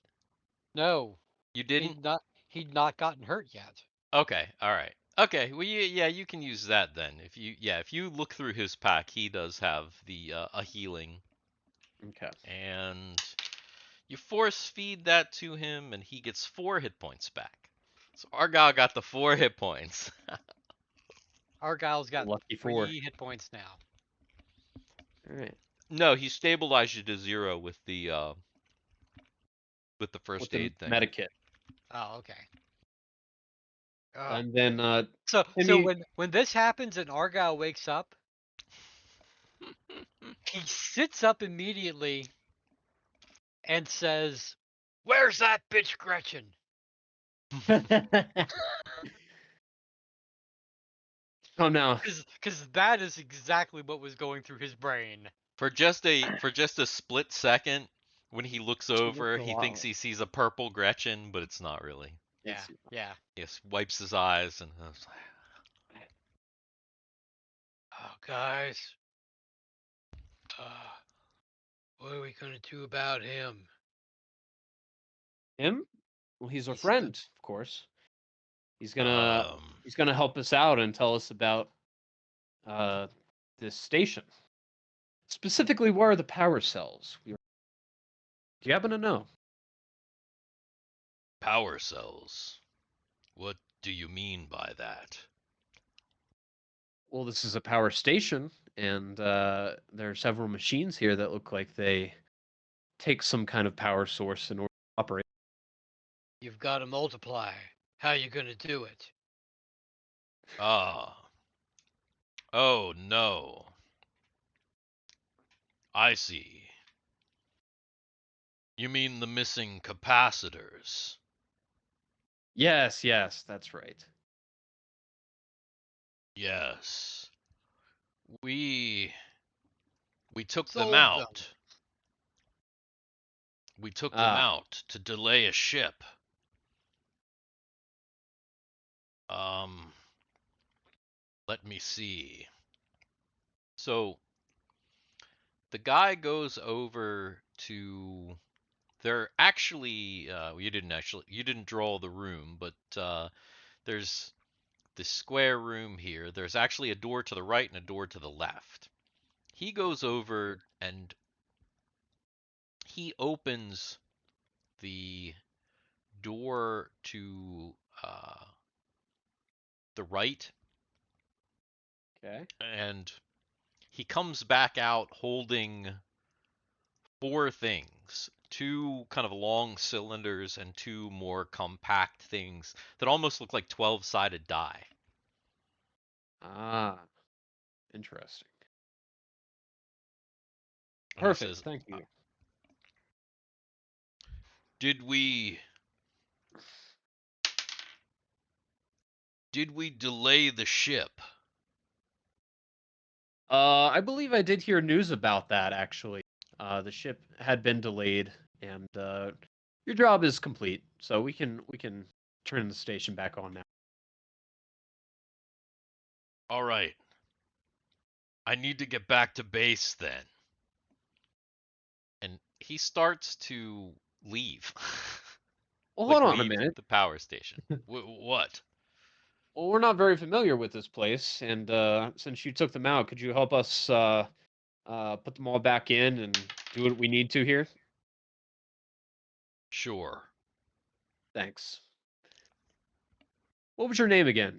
No, You didn't? he'd not gotten hurt yet. Okay, all right. Okay, well, yeah, you can use that then. If you look through his pack, he does have the a healing, okay. and you force feed that to him, and he gets 4 hit points back. So Argyle got the 4 hit points. Argyle's got Lucky 3 4. hit points now. All right. No, he stabilized you to 0 with the first With the aid thing. medikit. Oh, okay. And then So Timmy- when this happens and Argyle wakes up, he sits up immediately and says, "Where's that bitch Gretchen?" Oh no. Because that is exactly what was going through his brain. For just a split second, when he looks over, he thinks he sees a purple Gretchen, but it's not really. Yeah, yeah. He just wipes his eyes and Oh, guys. What are we gonna do about him? Him? Well, he's a He's the- friend, of course. He's gonna help us out and tell us about this station. Specifically, where are the power cells? Do you happen to know? power cells. What do you mean by that? Well, this is a power station, and there are several machines here that look like they take some kind of power source in order to operate. You've got to multiply. How you gonna do it? Ah. Oh no. I see. You mean the missing capacitors? Yes, that's right. Yes. We took them Sold them. out. We took them Ah. out to delay a ship. Let me see. So the guy goes over to. They're actually. You didn't draw the room, but there's this square room here. There's actually a door to the right and a door to the left. He goes over and he opens the door to the right, Okay. and he comes back out holding four things. Two kind of long cylinders and two more compact things that almost look like 12-sided die. Ah, interesting. And he Perfect. says, Thank you. Did we delay the ship? I believe I did hear news about that actually. The ship had been delayed, and your job is complete, so we can turn the station back on now. All right. I need to get back to base then. And he starts to leave. Well, Like, hold on a leave minute. the power station. What? Well, we're not very familiar with this place, and since you took them out, could you help us put them all back in and do what we need to here? Sure. Thanks. What was your name again?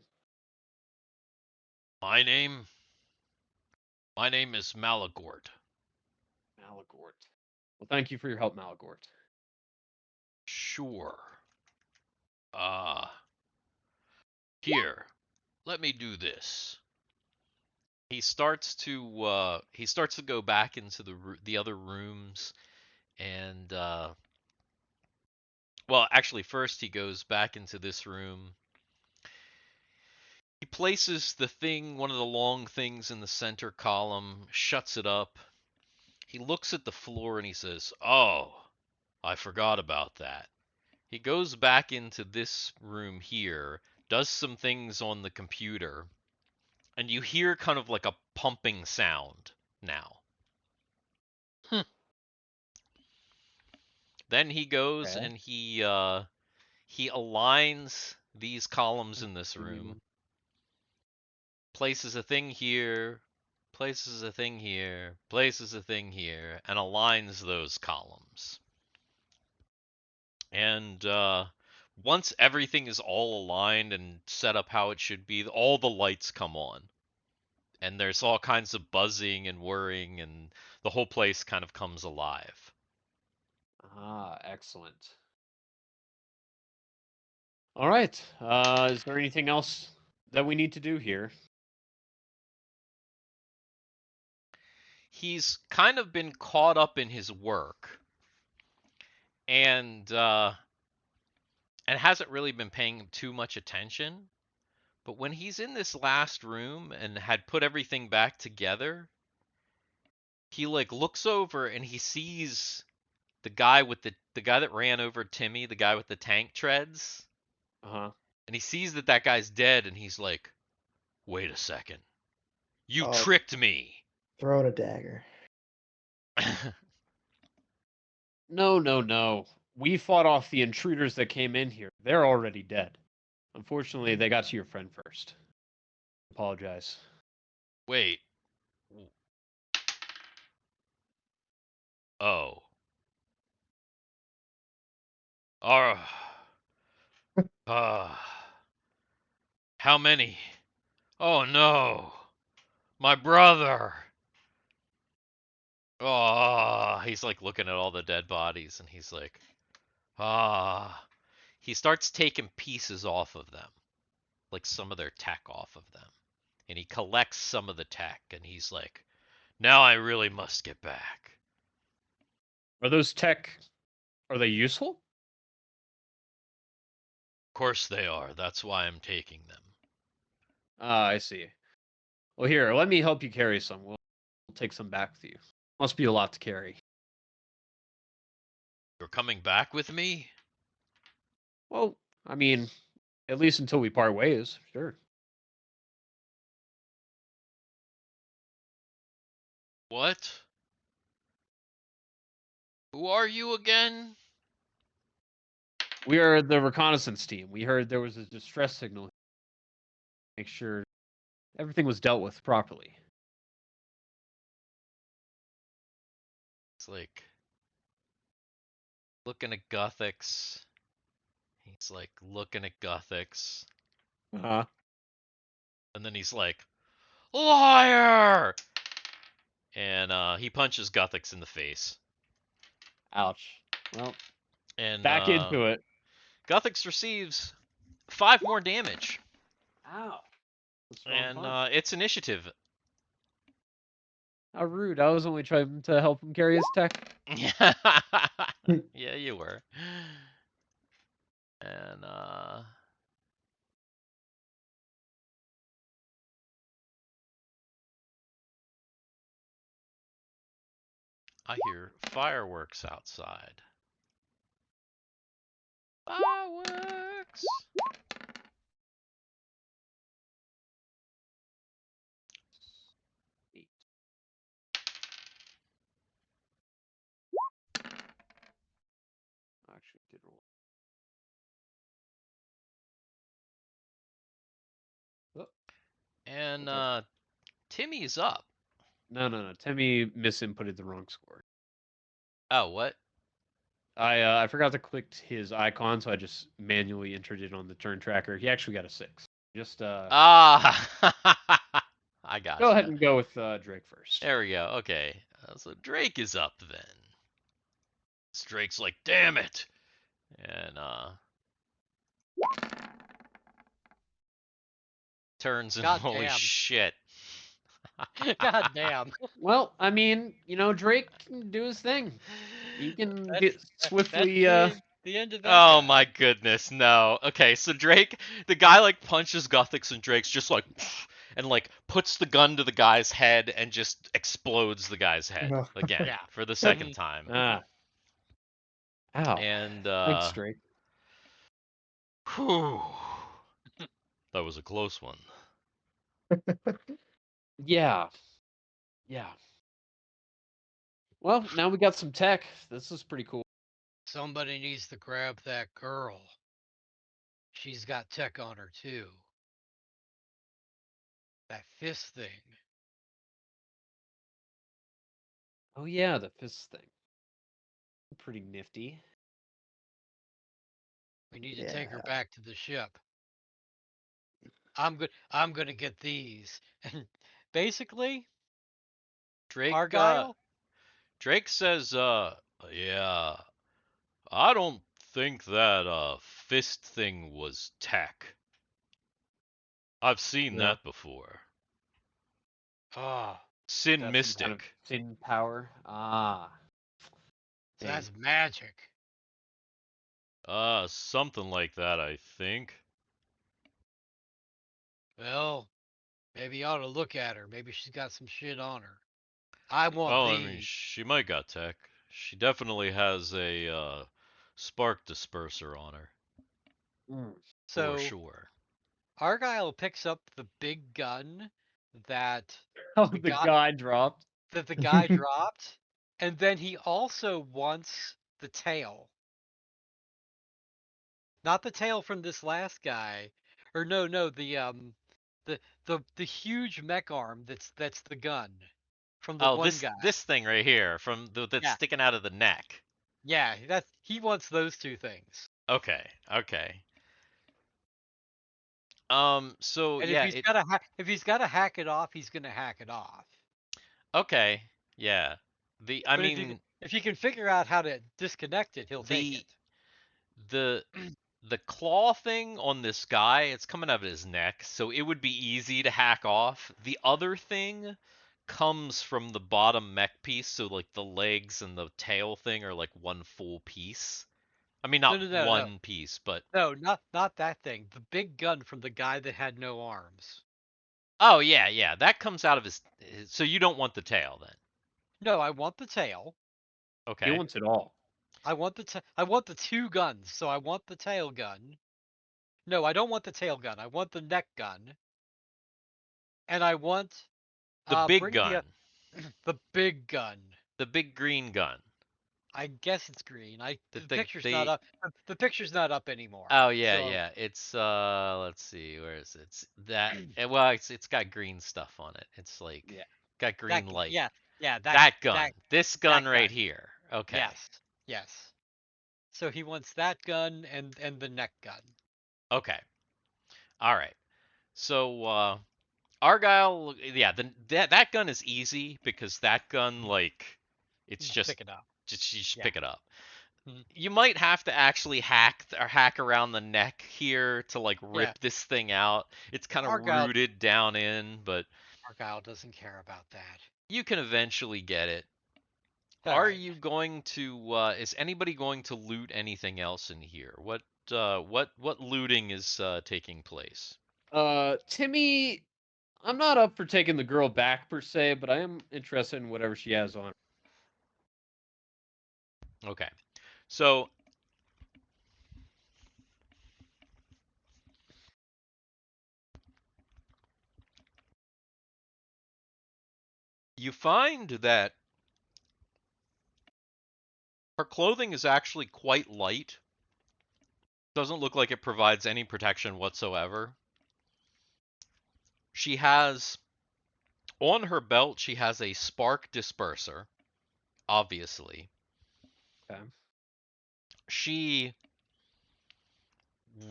My name? My name is Malagort. Malagort. Well, thank you for your help, Malagort. Sure. Here. Let me do this. He starts to go back into the other rooms, and well, actually first he goes back into this room. He places one of the long things in the center column, shuts it up. He looks at the floor and he says, "Oh, I forgot about that." He goes back into this room here, does some things on the computer, and you hear kind of like a pumping sound now. Then he goes Okay. and he aligns these columns in this room, places a thing here, places a thing here, places a thing here, and aligns those columns. And once everything is all aligned and set up how it should be, all the lights come on. And there's all kinds of buzzing and whirring, and the whole place kind of comes alive. Ah, excellent. All right. Is there anything else that we need to do here? He's kind of been caught up in his work, and and hasn't really been paying too much attention. But when he's in this last room and had put everything back together, he like looks over and he sees the guy with the guy that ran over Timmy, the guy with the tank treads, Uh-huh. and he sees that that guy's dead, and he's like, "Wait a second, you Oh. tricked me." Throwing a dagger. No, no, no. We fought off the intruders that came in here. They're already dead. Unfortunately, they got to your friend first. Apologize. Wait. Oh. Uh, how many? Oh no. My brother. Oh, he's like looking at all the dead bodies and he's like, ah. He starts taking pieces off of them, like some of their tech off of them. And he collects some of the tech and he's like, now I really must get back. Are those tech... Are they useful? Of course they are. That's why I'm taking them. Ah, I see. Well, here, let me help you carry some. We'll take some back with you. Must be a lot to carry. You're coming back with me? Well, I mean, at least until we part ways, sure. What? Who are you again? We are the reconnaissance team. We heard there was a distress signal. Make sure everything was dealt with properly. It's like looking at Guthix. He's like looking at Guthix. Uh-huh. And then he's like, liar! And he punches Guthix in the face. Ouch. Well, And back into it. Guthix receives 5 more damage. Ow. And it's initiative. How rude. I was only trying to help him carry his tech. Yeah, you were. And I hear fireworks outside. Fireworks! Actually, did roll. Oh, And okay. Timmy's up. No. Timmy misinputted the wrong score. Oh, what? I forgot to click his icon, so I just manually entered it on the turn tracker. He actually got a 6. Just Ah, I got go ahead and go with Drake first. There we go. Okay, so Drake is up then. Drake's like, damn it, and turns and God holy damn. shit. God damn. Well, I mean, Drake can do his thing. He can get That's swiftly. the end of that. Oh guy. my goodness, no. Okay, so Drake, the guy like punches Guthix and Drake's just like, and like puts the gun to the guy's head and just explodes the guy's head No. again Yeah. for the second time. Ow. And Thanks, Drake. whew, that was a close one. Yeah. Well, now we got some tech. This is pretty cool. Somebody needs to grab that girl. She's got tech on her too. That fist thing. Oh yeah, the fist thing. Pretty nifty. We need to take her Yeah. back to the ship. I'm gonna get these. And basically, Argyle. Drake says, yeah, I don't think that fist thing was tech. I've seen Yeah. that before. Oh, Sin That's Mystic. some kind of sin power. Ah. so that's magic. Something like that, I think. Well, maybe you ought to look at her. Maybe she's got some shit on her. I want Oh, I mean, these. she might got tech. She definitely has a spark disperser on her, for So sure. Argyle picks up the big gun that Oh, the the guy guy dropped. that the guy dropped, and then he also wants the tail. Not the tail from this last guy, or no, the huge mech arm that's the gun from the Oh, one guy. this thing right here from that's Yeah, sticking out of the neck. yeah, he wants those two things. Okay, okay. So And yeah, if he's gotta hack it off, he's gonna hack it off. okay, yeah. I But mean, if you can figure out how to disconnect it, he'll take the it. the the claw thing on this guy, it's coming out of his neck, so it would be easy to hack off. The other thing comes from the bottom mech piece, so like the legs and the tail thing are like one full piece. I mean, No, not no, no, no, one piece, but no, not that thing. The big gun from the guy that had no arms. oh yeah, yeah, that comes out of his. So you don't want the tail then? No, I want the tail. He Okay. wants it all. I want the two guns. So I want the tail gun. No, I don't want the tail gun. I want the neck gun. And I want The big bring gun, the big gun. the big green gun. I guess it's green. The That picture's not they. up. The picture's not up anymore. Oh yeah, So yeah. It's let's see, where is it? It's that. Well, it's got green stuff on it. It's like Yeah. got green light. yeah, That gun. This gun that right gun. here. Okay. Yes. Yes. So he wants that gun and the neck gun. Okay. All right. So Argyle, yeah, that gun is easy because that gun like it's Just just pick it up. you just Yeah. pick it up. Mhm. You might have to actually hack around the neck here to like rip Yeah. this thing out. It's kind of Argyle rooted down in, but Argyle doesn't care about that. you can eventually get it. All Are right. you going to is anybody going to loot anything else in here? What looting is taking place? Timmy, I'm not up for taking the girl back per se, but I am interested in whatever she has on. Okay. So you find that her clothing is actually quite light. Doesn't look like it provides any protection whatsoever. She has on her belt, she has a spark disperser, obviously. Okay. She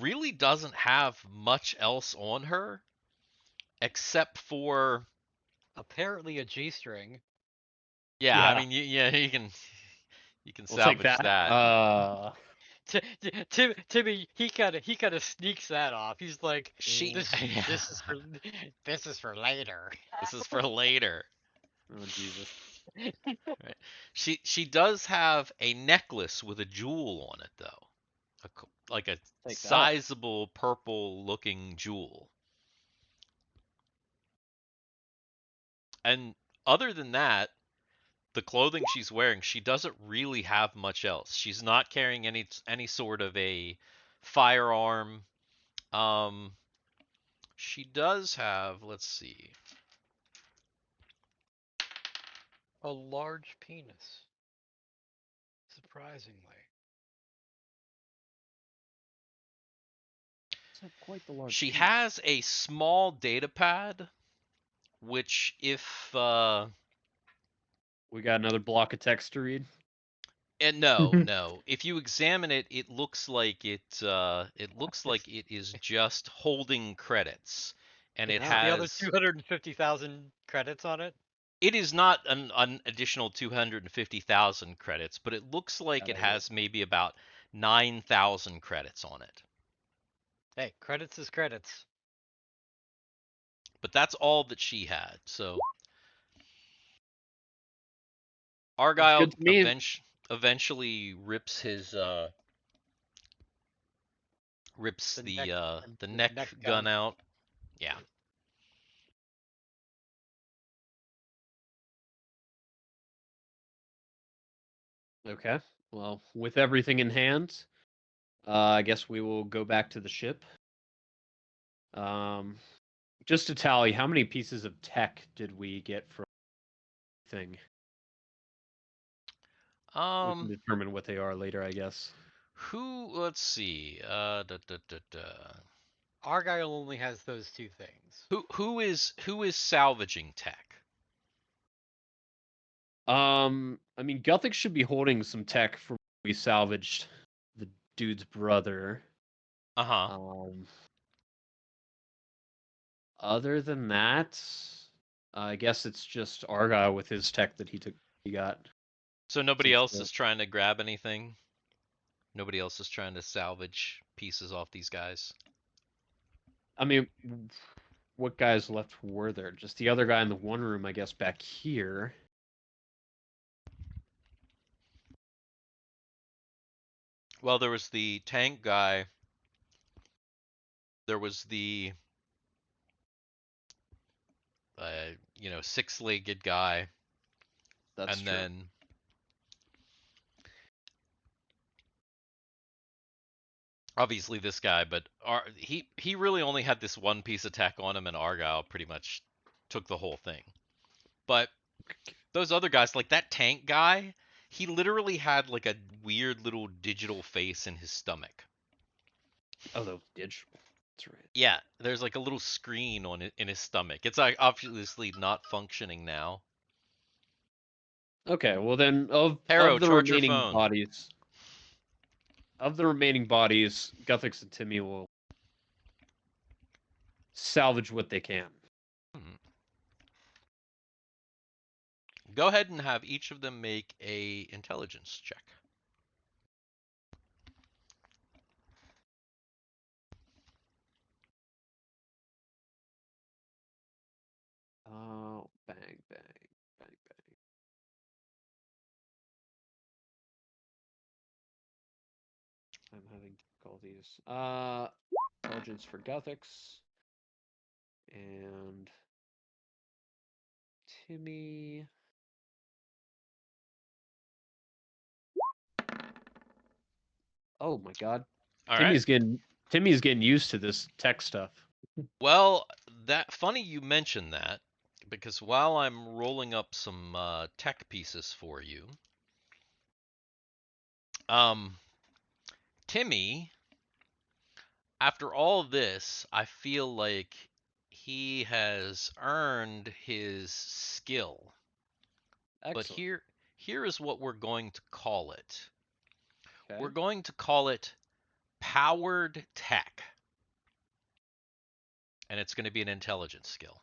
really doesn't have much else on her except for Apparently a G-string. yeah, Yeah. I mean you can We'll take salvage that. Timmy, he kind of sneaks that off. He's like, She this yeah, this is for later. this is for later. Oh Jesus. Right. She does have a necklace with a jewel on it though. Like a Take that. sizable purple looking jewel. And other than that, the clothing she's wearing, she doesn't really have much else. She's not carrying any sort of a firearm. She does have, let's see. A large penis. Surprisingly. Quite the large. She piece. has a small data pad, which if We got another block of text to read. and no. If you examine it, it looks like it is just holding credits, and it The has other 250,000 credits on it. It is not an additional 250,000 credits, but it looks like it has maybe about 9,000 credits on it. Hey, credits is credits. But that's all that she had. So Argyle good to me. eventually rips his Rips The the neck- the the neck, neck gun gun. out. Yeah. Okay. Well, with everything in hand, I guess we will go back to the ship. Just to tally, how many pieces of tech did we get from thing? We can determine what they are later, I guess. Who? Let's see. Argyle only has those two things. Who is salvaging tech? I mean, Guthix should be holding some tech from we salvaged the dude's brother. Uh-huh. Other than that, I guess it's just Argyle with his tech that he got. So nobody Since else the- is trying to grab anything? Nobody else is trying to salvage pieces off these guys? I mean, what guys left were there? Just the other guy in the one room, I guess, back here. Well, there was the tank guy. There was the six-legged guy. That's And true. then obviously this guy, but he really only had this one piece of tech on him, and Argyle pretty much took the whole thing. But those other guys, like that tank guy, he literally had like a weird little digital face in his stomach. Oh, the digital. That's right. Yeah, there's like a little screen on it in his stomach. It's like obviously not functioning now. Okay, well then, of Harro, the charge your remaining phone. bodies, Guthix and Timmy will salvage what they can. Go ahead and have each of them make a intelligence check. Oh, bang, bang, bang, bang. I'm having difficulties. Intelligence for Guthix. And Timmy. Oh my god. All Timmy's right. getting used to this tech stuff. Well, funny you mention that, because while I'm rolling up some tech pieces for you, Timmy, after all this, I feel like he has earned his skill. Excellent. But here is what we're going to call it. Okay. We're going to call it powered tech. And it's going to be an intelligence skill.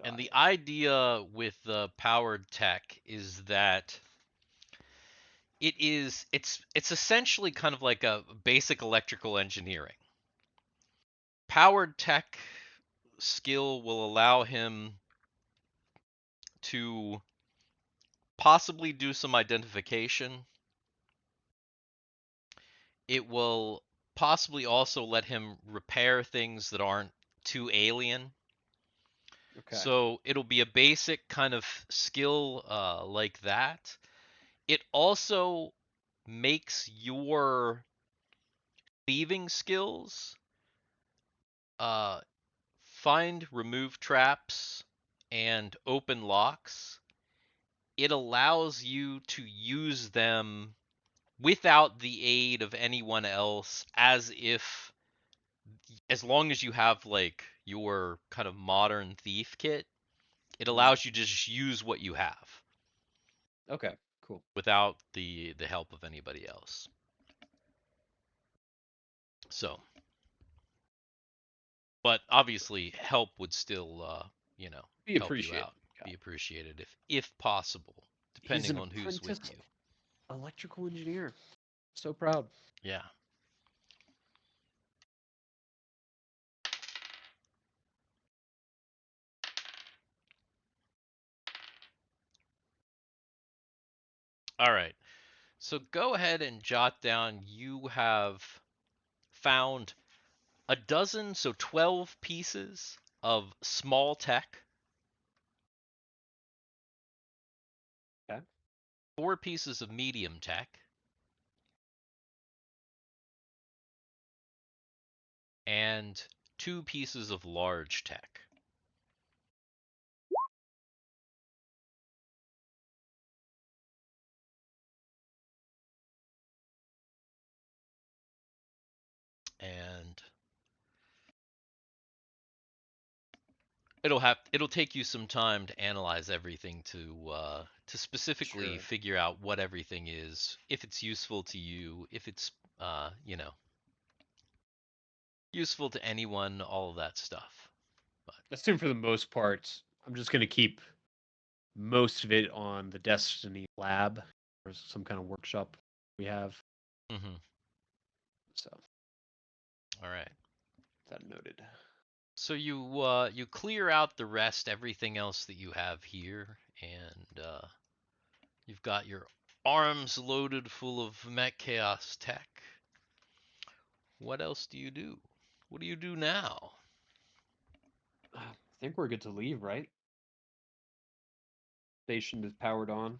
And the idea with the powered tech is that it's essentially kind of like a basic electrical engineering. Powered tech skill will allow him to possibly do some identification. It will possibly also let him repair things that aren't too alien. Okay. So it'll be a basic kind of skill like that. It also makes your thieving skills find, remove traps, and open locks. It allows you to use them without the aid of anyone else, as long as you have like your kind of modern thief kit, it allows you to just use what you have. Okay, cool. Without the help of anybody else. So, but obviously help would still Be help you appreciated. out. Be appreciated if possible, depending on who's with you. Electrical engineer. So proud. Yeah. All right. So go ahead and jot down. You have found a dozen, so 12 pieces of small tech. Okay. 4 pieces of medium tech. And 2 pieces of large tech. And it'll take you some time to analyze everything to specifically Sure. figure out what everything is, if it's useful to you, if it's useful to anyone, all of that stuff. I assume for the most part, I'm just going to keep most of it on the Destiny lab or some kind of workshop we have. Mm-hmm. So, All right. that noted. So you clear out the rest, everything else that you have here, and you've got your arms loaded full of Mech Chaos tech. What else do you do? What do you do now? I think we're good to leave, right? Station is powered on.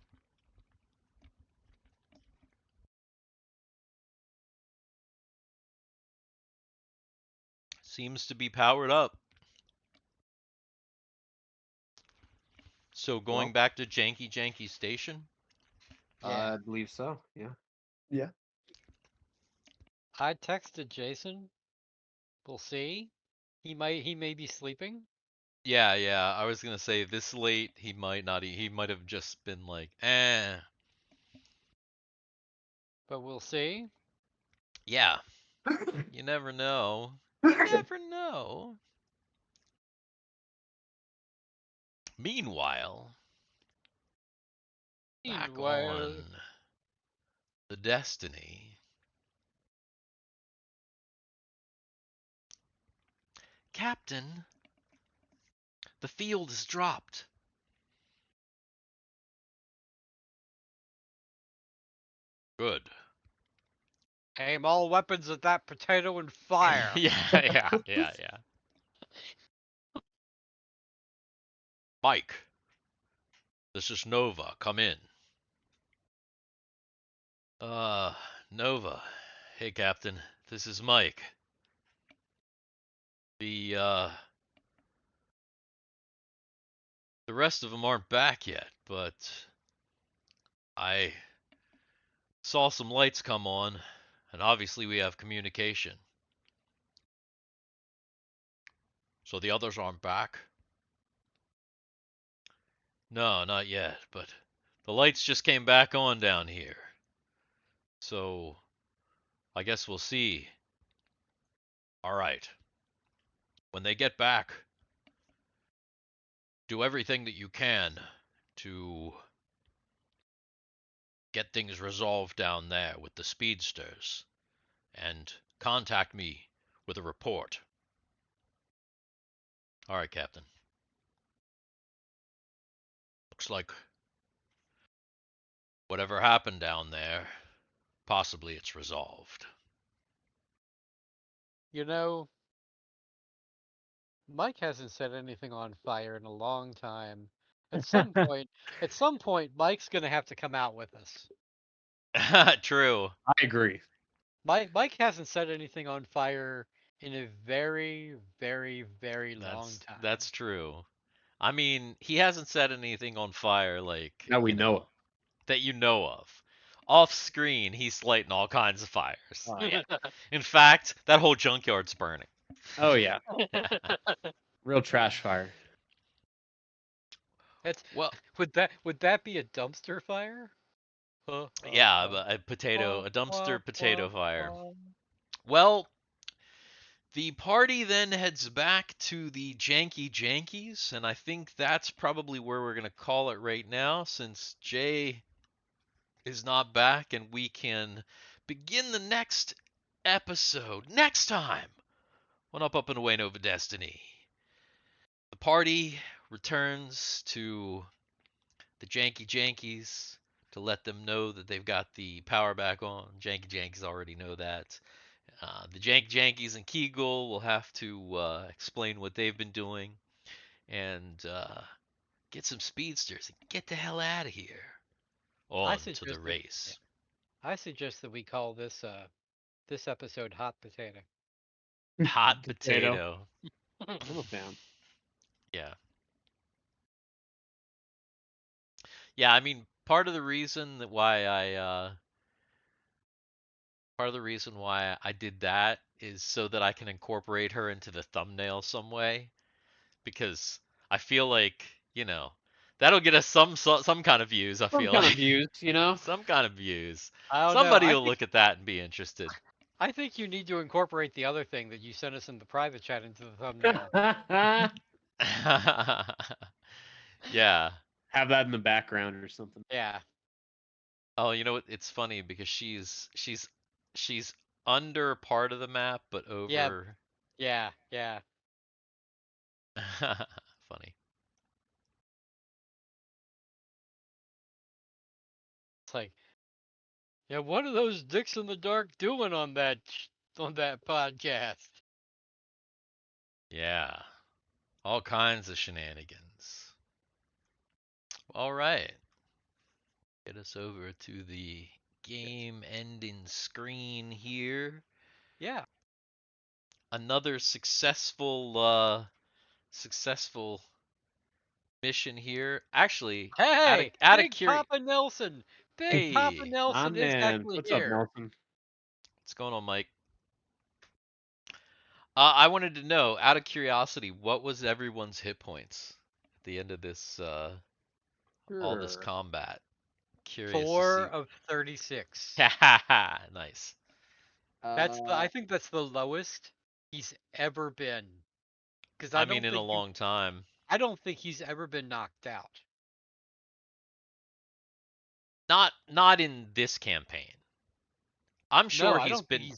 Seems to be powered up. So going Well, back to Janky Station? Yeah. I believe so. Yeah. Yeah. I texted Jason. We'll see. He may be sleeping. Yeah. I was gonna say this late he might not. He might have just been like, eh. But we'll see. Yeah. You never know. You never know. Meanwhile, back Meanwhile, on the Destiny. Captain, the field is dropped. Good. aim all weapons at that potato and fire. Yeah. Mike, this is Nova. Come in. Nova. Hey, Captain. This is Mike. The rest of them aren't back yet, but I saw some lights come on, and obviously we have communication. So the others aren't back? No, not yet, but the lights just came back on down here. So I guess we'll see. All right. When they get back, do everything that you can to get things resolved down there with the speedsters, and contact me with a report. All right, Captain. Looks like whatever happened down there, possibly it's resolved. You know, Mike hasn't set anything on fire in a long time. At some point, Mike's gonna have to come out with us. True. I agree. Mike hasn't set anything on fire in a very, very, very long time. That's true. I mean, he hasn't set anything on fire like Now we know it. that you know of. Off screen, he's lighting all kinds of fires. Oh, yeah. In fact, that whole junkyard's burning. Oh, yeah. Real trash fire. It's Well, would that be a dumpster fire? yeah, but a dumpster potato fire. Well, the party then heads back to the Jankies, and I think that's probably where we're going to call it right now, since Jay is not back, and we can begin the next episode next time on Up and Away Nova Destiny. The party returns to the Jankies to let them know that they've got the power back on. Janky Jankies already know that. The Janky Jankies and Kegel will have to explain what they've been doing and get some speedsters and get the hell out of here. On to the race. I suggest that we call this this episode Hot Potato. Hot Potato. potato. I'm a fan. Yeah. Yeah, I mean, part of the reason why I did that is so that I can incorporate her into the thumbnail some way, because I feel like, that'll get us some kind of views, I Some feel kind of like. views, you know? Some kind of views. I don't know. Somebody will look at that and be interested. I think you need to incorporate the other thing that you sent us in the private chat into the thumbnail. Yeah. Have that in the background or something. Yeah. Oh, you know what? It's funny because she's under part of the map, but over. Yeah. Funny. It's like, yeah, what are those dicks in the dark doing on that podcast? Yeah. All kinds of shenanigans. All right. Get us over to the game ending screen here. Yeah. Another successful mission here. Actually, Hey, out of Big Papa Nelson. Big Papa Hey, Nelson is man. actually What's here. up, Nelson? what's going on, Mike? I wanted to know, out of curiosity, what was everyone's hit points at the end of this all this Sure. combat? Curious 4 to of 36. see. Nice. I think that's the lowest he's ever been. Because I mean, in a long time. I don't think he's ever been knocked out. Not in this campaign. I'm sure he's been.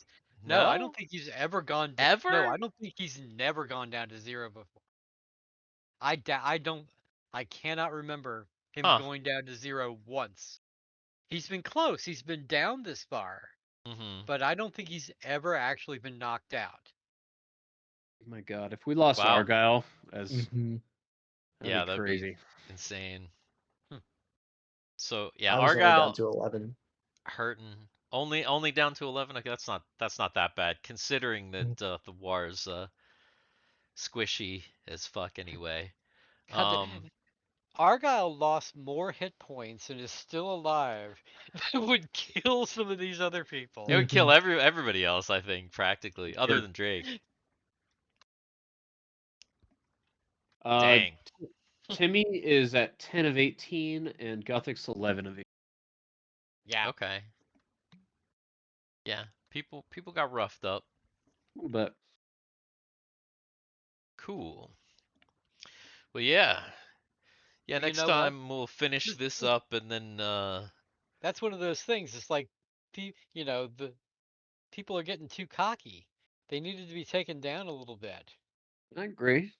No, I don't think he's ever gone. Ever? No, I don't think he's never gone down to 0 before. I cannot remember him going down to 0 once. He's been close. He's been down this far. Mm-hmm. But I don't think he's ever actually been knocked out. Oh my god, if we lost Wow. Argyle as Yeah, that'd be crazy. Insane. So yeah, I was only Argyle down to 11. hurting. Only down to 11. Okay, that's not that bad considering that Thiwar's squishy as fuck anyway. Argyle lost more hit points and is still alive. That would kill some of these other people. It would kill everybody else, I think, practically, other than Drake. Dang. Timmy is at 10 of 18 and Guthix 11 of 18. Yeah. Okay. Yeah, people got roughed up. A little bit. Cool. Well, yeah. Yeah, You next know time we'll finish this up and then That's one of those things. It's like the people are getting too cocky. They needed to be taken down a little bit. I agree.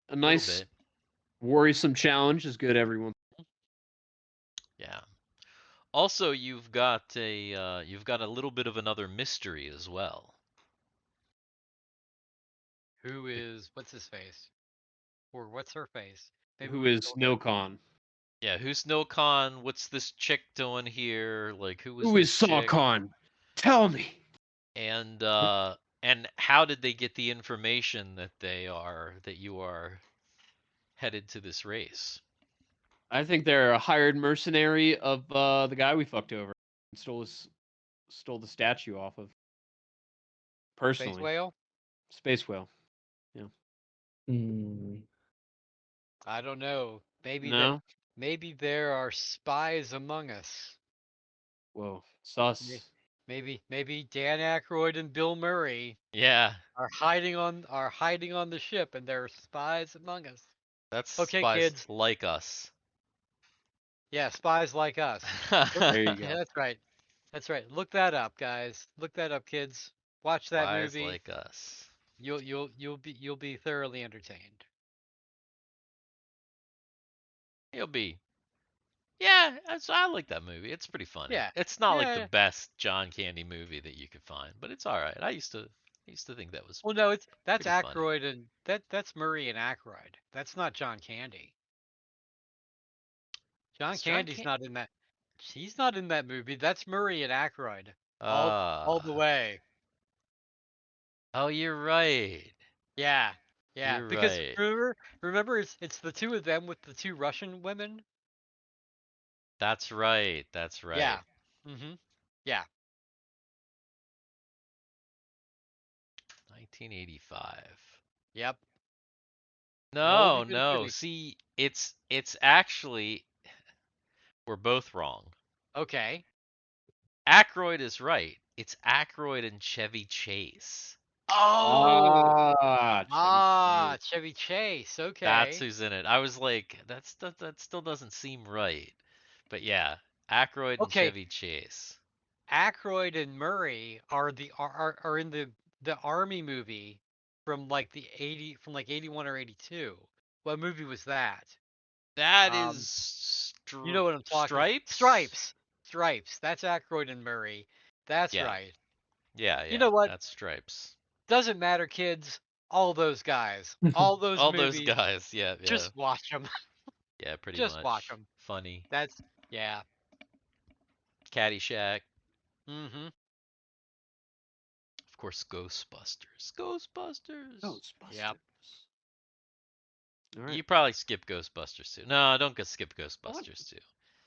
A little nice bit. worrisome challenge is good, everyone. Yeah. Also, you've got a little bit of another mystery as well. Who is what's his face? Or what's her face? Maybe Who we is Snowcon? Yeah, who's Snowcon? What's this chick doing here? Like, who Who is this chick? Sawcon? Tell me. And how did they get the information that you are headed to this race? I think they're a hired mercenary of the guy we fucked over and stole the statue off of. Personally. Space whale? Space whale. Yeah. I don't know. Maybe there are spies among us. Whoa. Sus. Maybe Dan Aykroyd and Bill Murray Yeah. are hiding on the ship and there are spies among us. That's okay, spies kids. like us. Yeah, spies like us. There you go. Yeah, that's right. Look that up, guys. Look that up, kids. Watch that Spies movie. like us. You'll be thoroughly entertained. You'll be. Yeah, I like that movie. It's pretty funny. Yeah. It's not like Yeah, the yeah. best John Candy movie that you could find, but it's all right. I used to think that was Well, no, that's pretty funny. Aykroyd and that's Murray and Aykroyd. That's not John Candy. John Is John Candy's Can- not in that. He's not in that movie. That's Murray and Aykroyd. All the Ah. way. Oh, you're right. Yeah. Yeah. You're Because right. remember it's the two of them with the two Russian women? That's right. That's right. Yeah. Mm-hmm. Yeah. 1985. Yep. No, good no. movie. See, it's actually we're both wrong. Okay. Aykroyd is right. It's Aykroyd and Chevy Chase. Oh. Ah, Chevy Chase. Okay. That's who's in it. I was like, that still doesn't seem right. But yeah, Aykroyd and Okay. Chevy Chase. Aykroyd and Murray are in the army movie from like 81 or 82. What movie was that? That Um, is You know what I'm talking Stripes? Stripes. That's Aykroyd and Murray. That's Yeah. right. Yeah, yeah. You know what? That's Stripes. Doesn't matter, kids. All those guys. All those All movies. those guys. Yeah, yeah. Just watch them. Yeah, pretty just much. watch 'em. Funny. Yeah. Caddyshack. Mm-hmm. Of course, Ghostbusters. Ghostbusters. Ghostbusters. Yep. All right. You probably skip Ghostbusters too. No, don't go skip Ghostbusters too.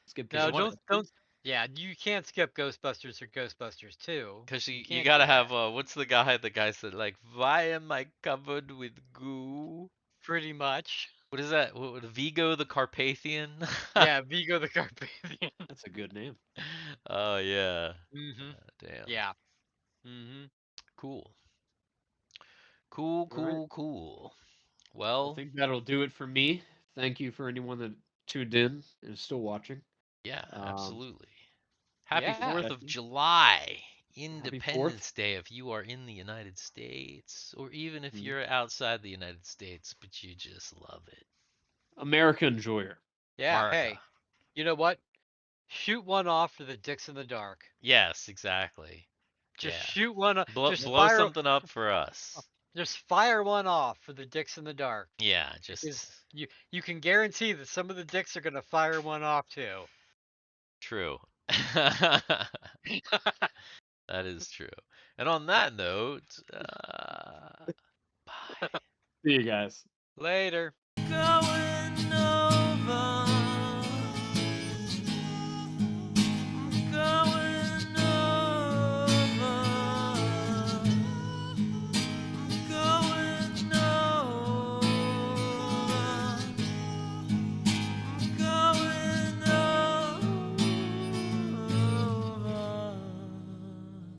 Skip No, Ghostbusters. don't. Yeah, you can't skip Ghostbusters or Ghostbusters 2. Because you can't gotta do that. have what's the guy said like, why am I covered with goo? Pretty much. What is that? Vigo the Carpathian? Yeah, Vigo the Carpathian. That's a good name. Oh yeah. Mm-hmm. Damn. Yeah. Mm-hmm. Cool. Cool. All right. Cool. I Well, think that'll do it for me. Thank you for anyone that tuned in and is still watching. yeah, Um, absolutely. Happy yeah. 4th of Definitely. July, 4th. Independence Day if you are in the United States, or even if Mhm. you're outside the United States, but you just love it. America enjoyer. Yeah, America. hey. You know what? Shoot one off for the Dix in the Dark. Yes, exactly. Just Yeah. shoot one off. Blow Just something up for us. Just fire one off for the Dix in the Dark. Yeah, just You can guarantee that some of the dicks are gonna fire one off too. true. That is true. And on that note, bye. See you guys. Later. Going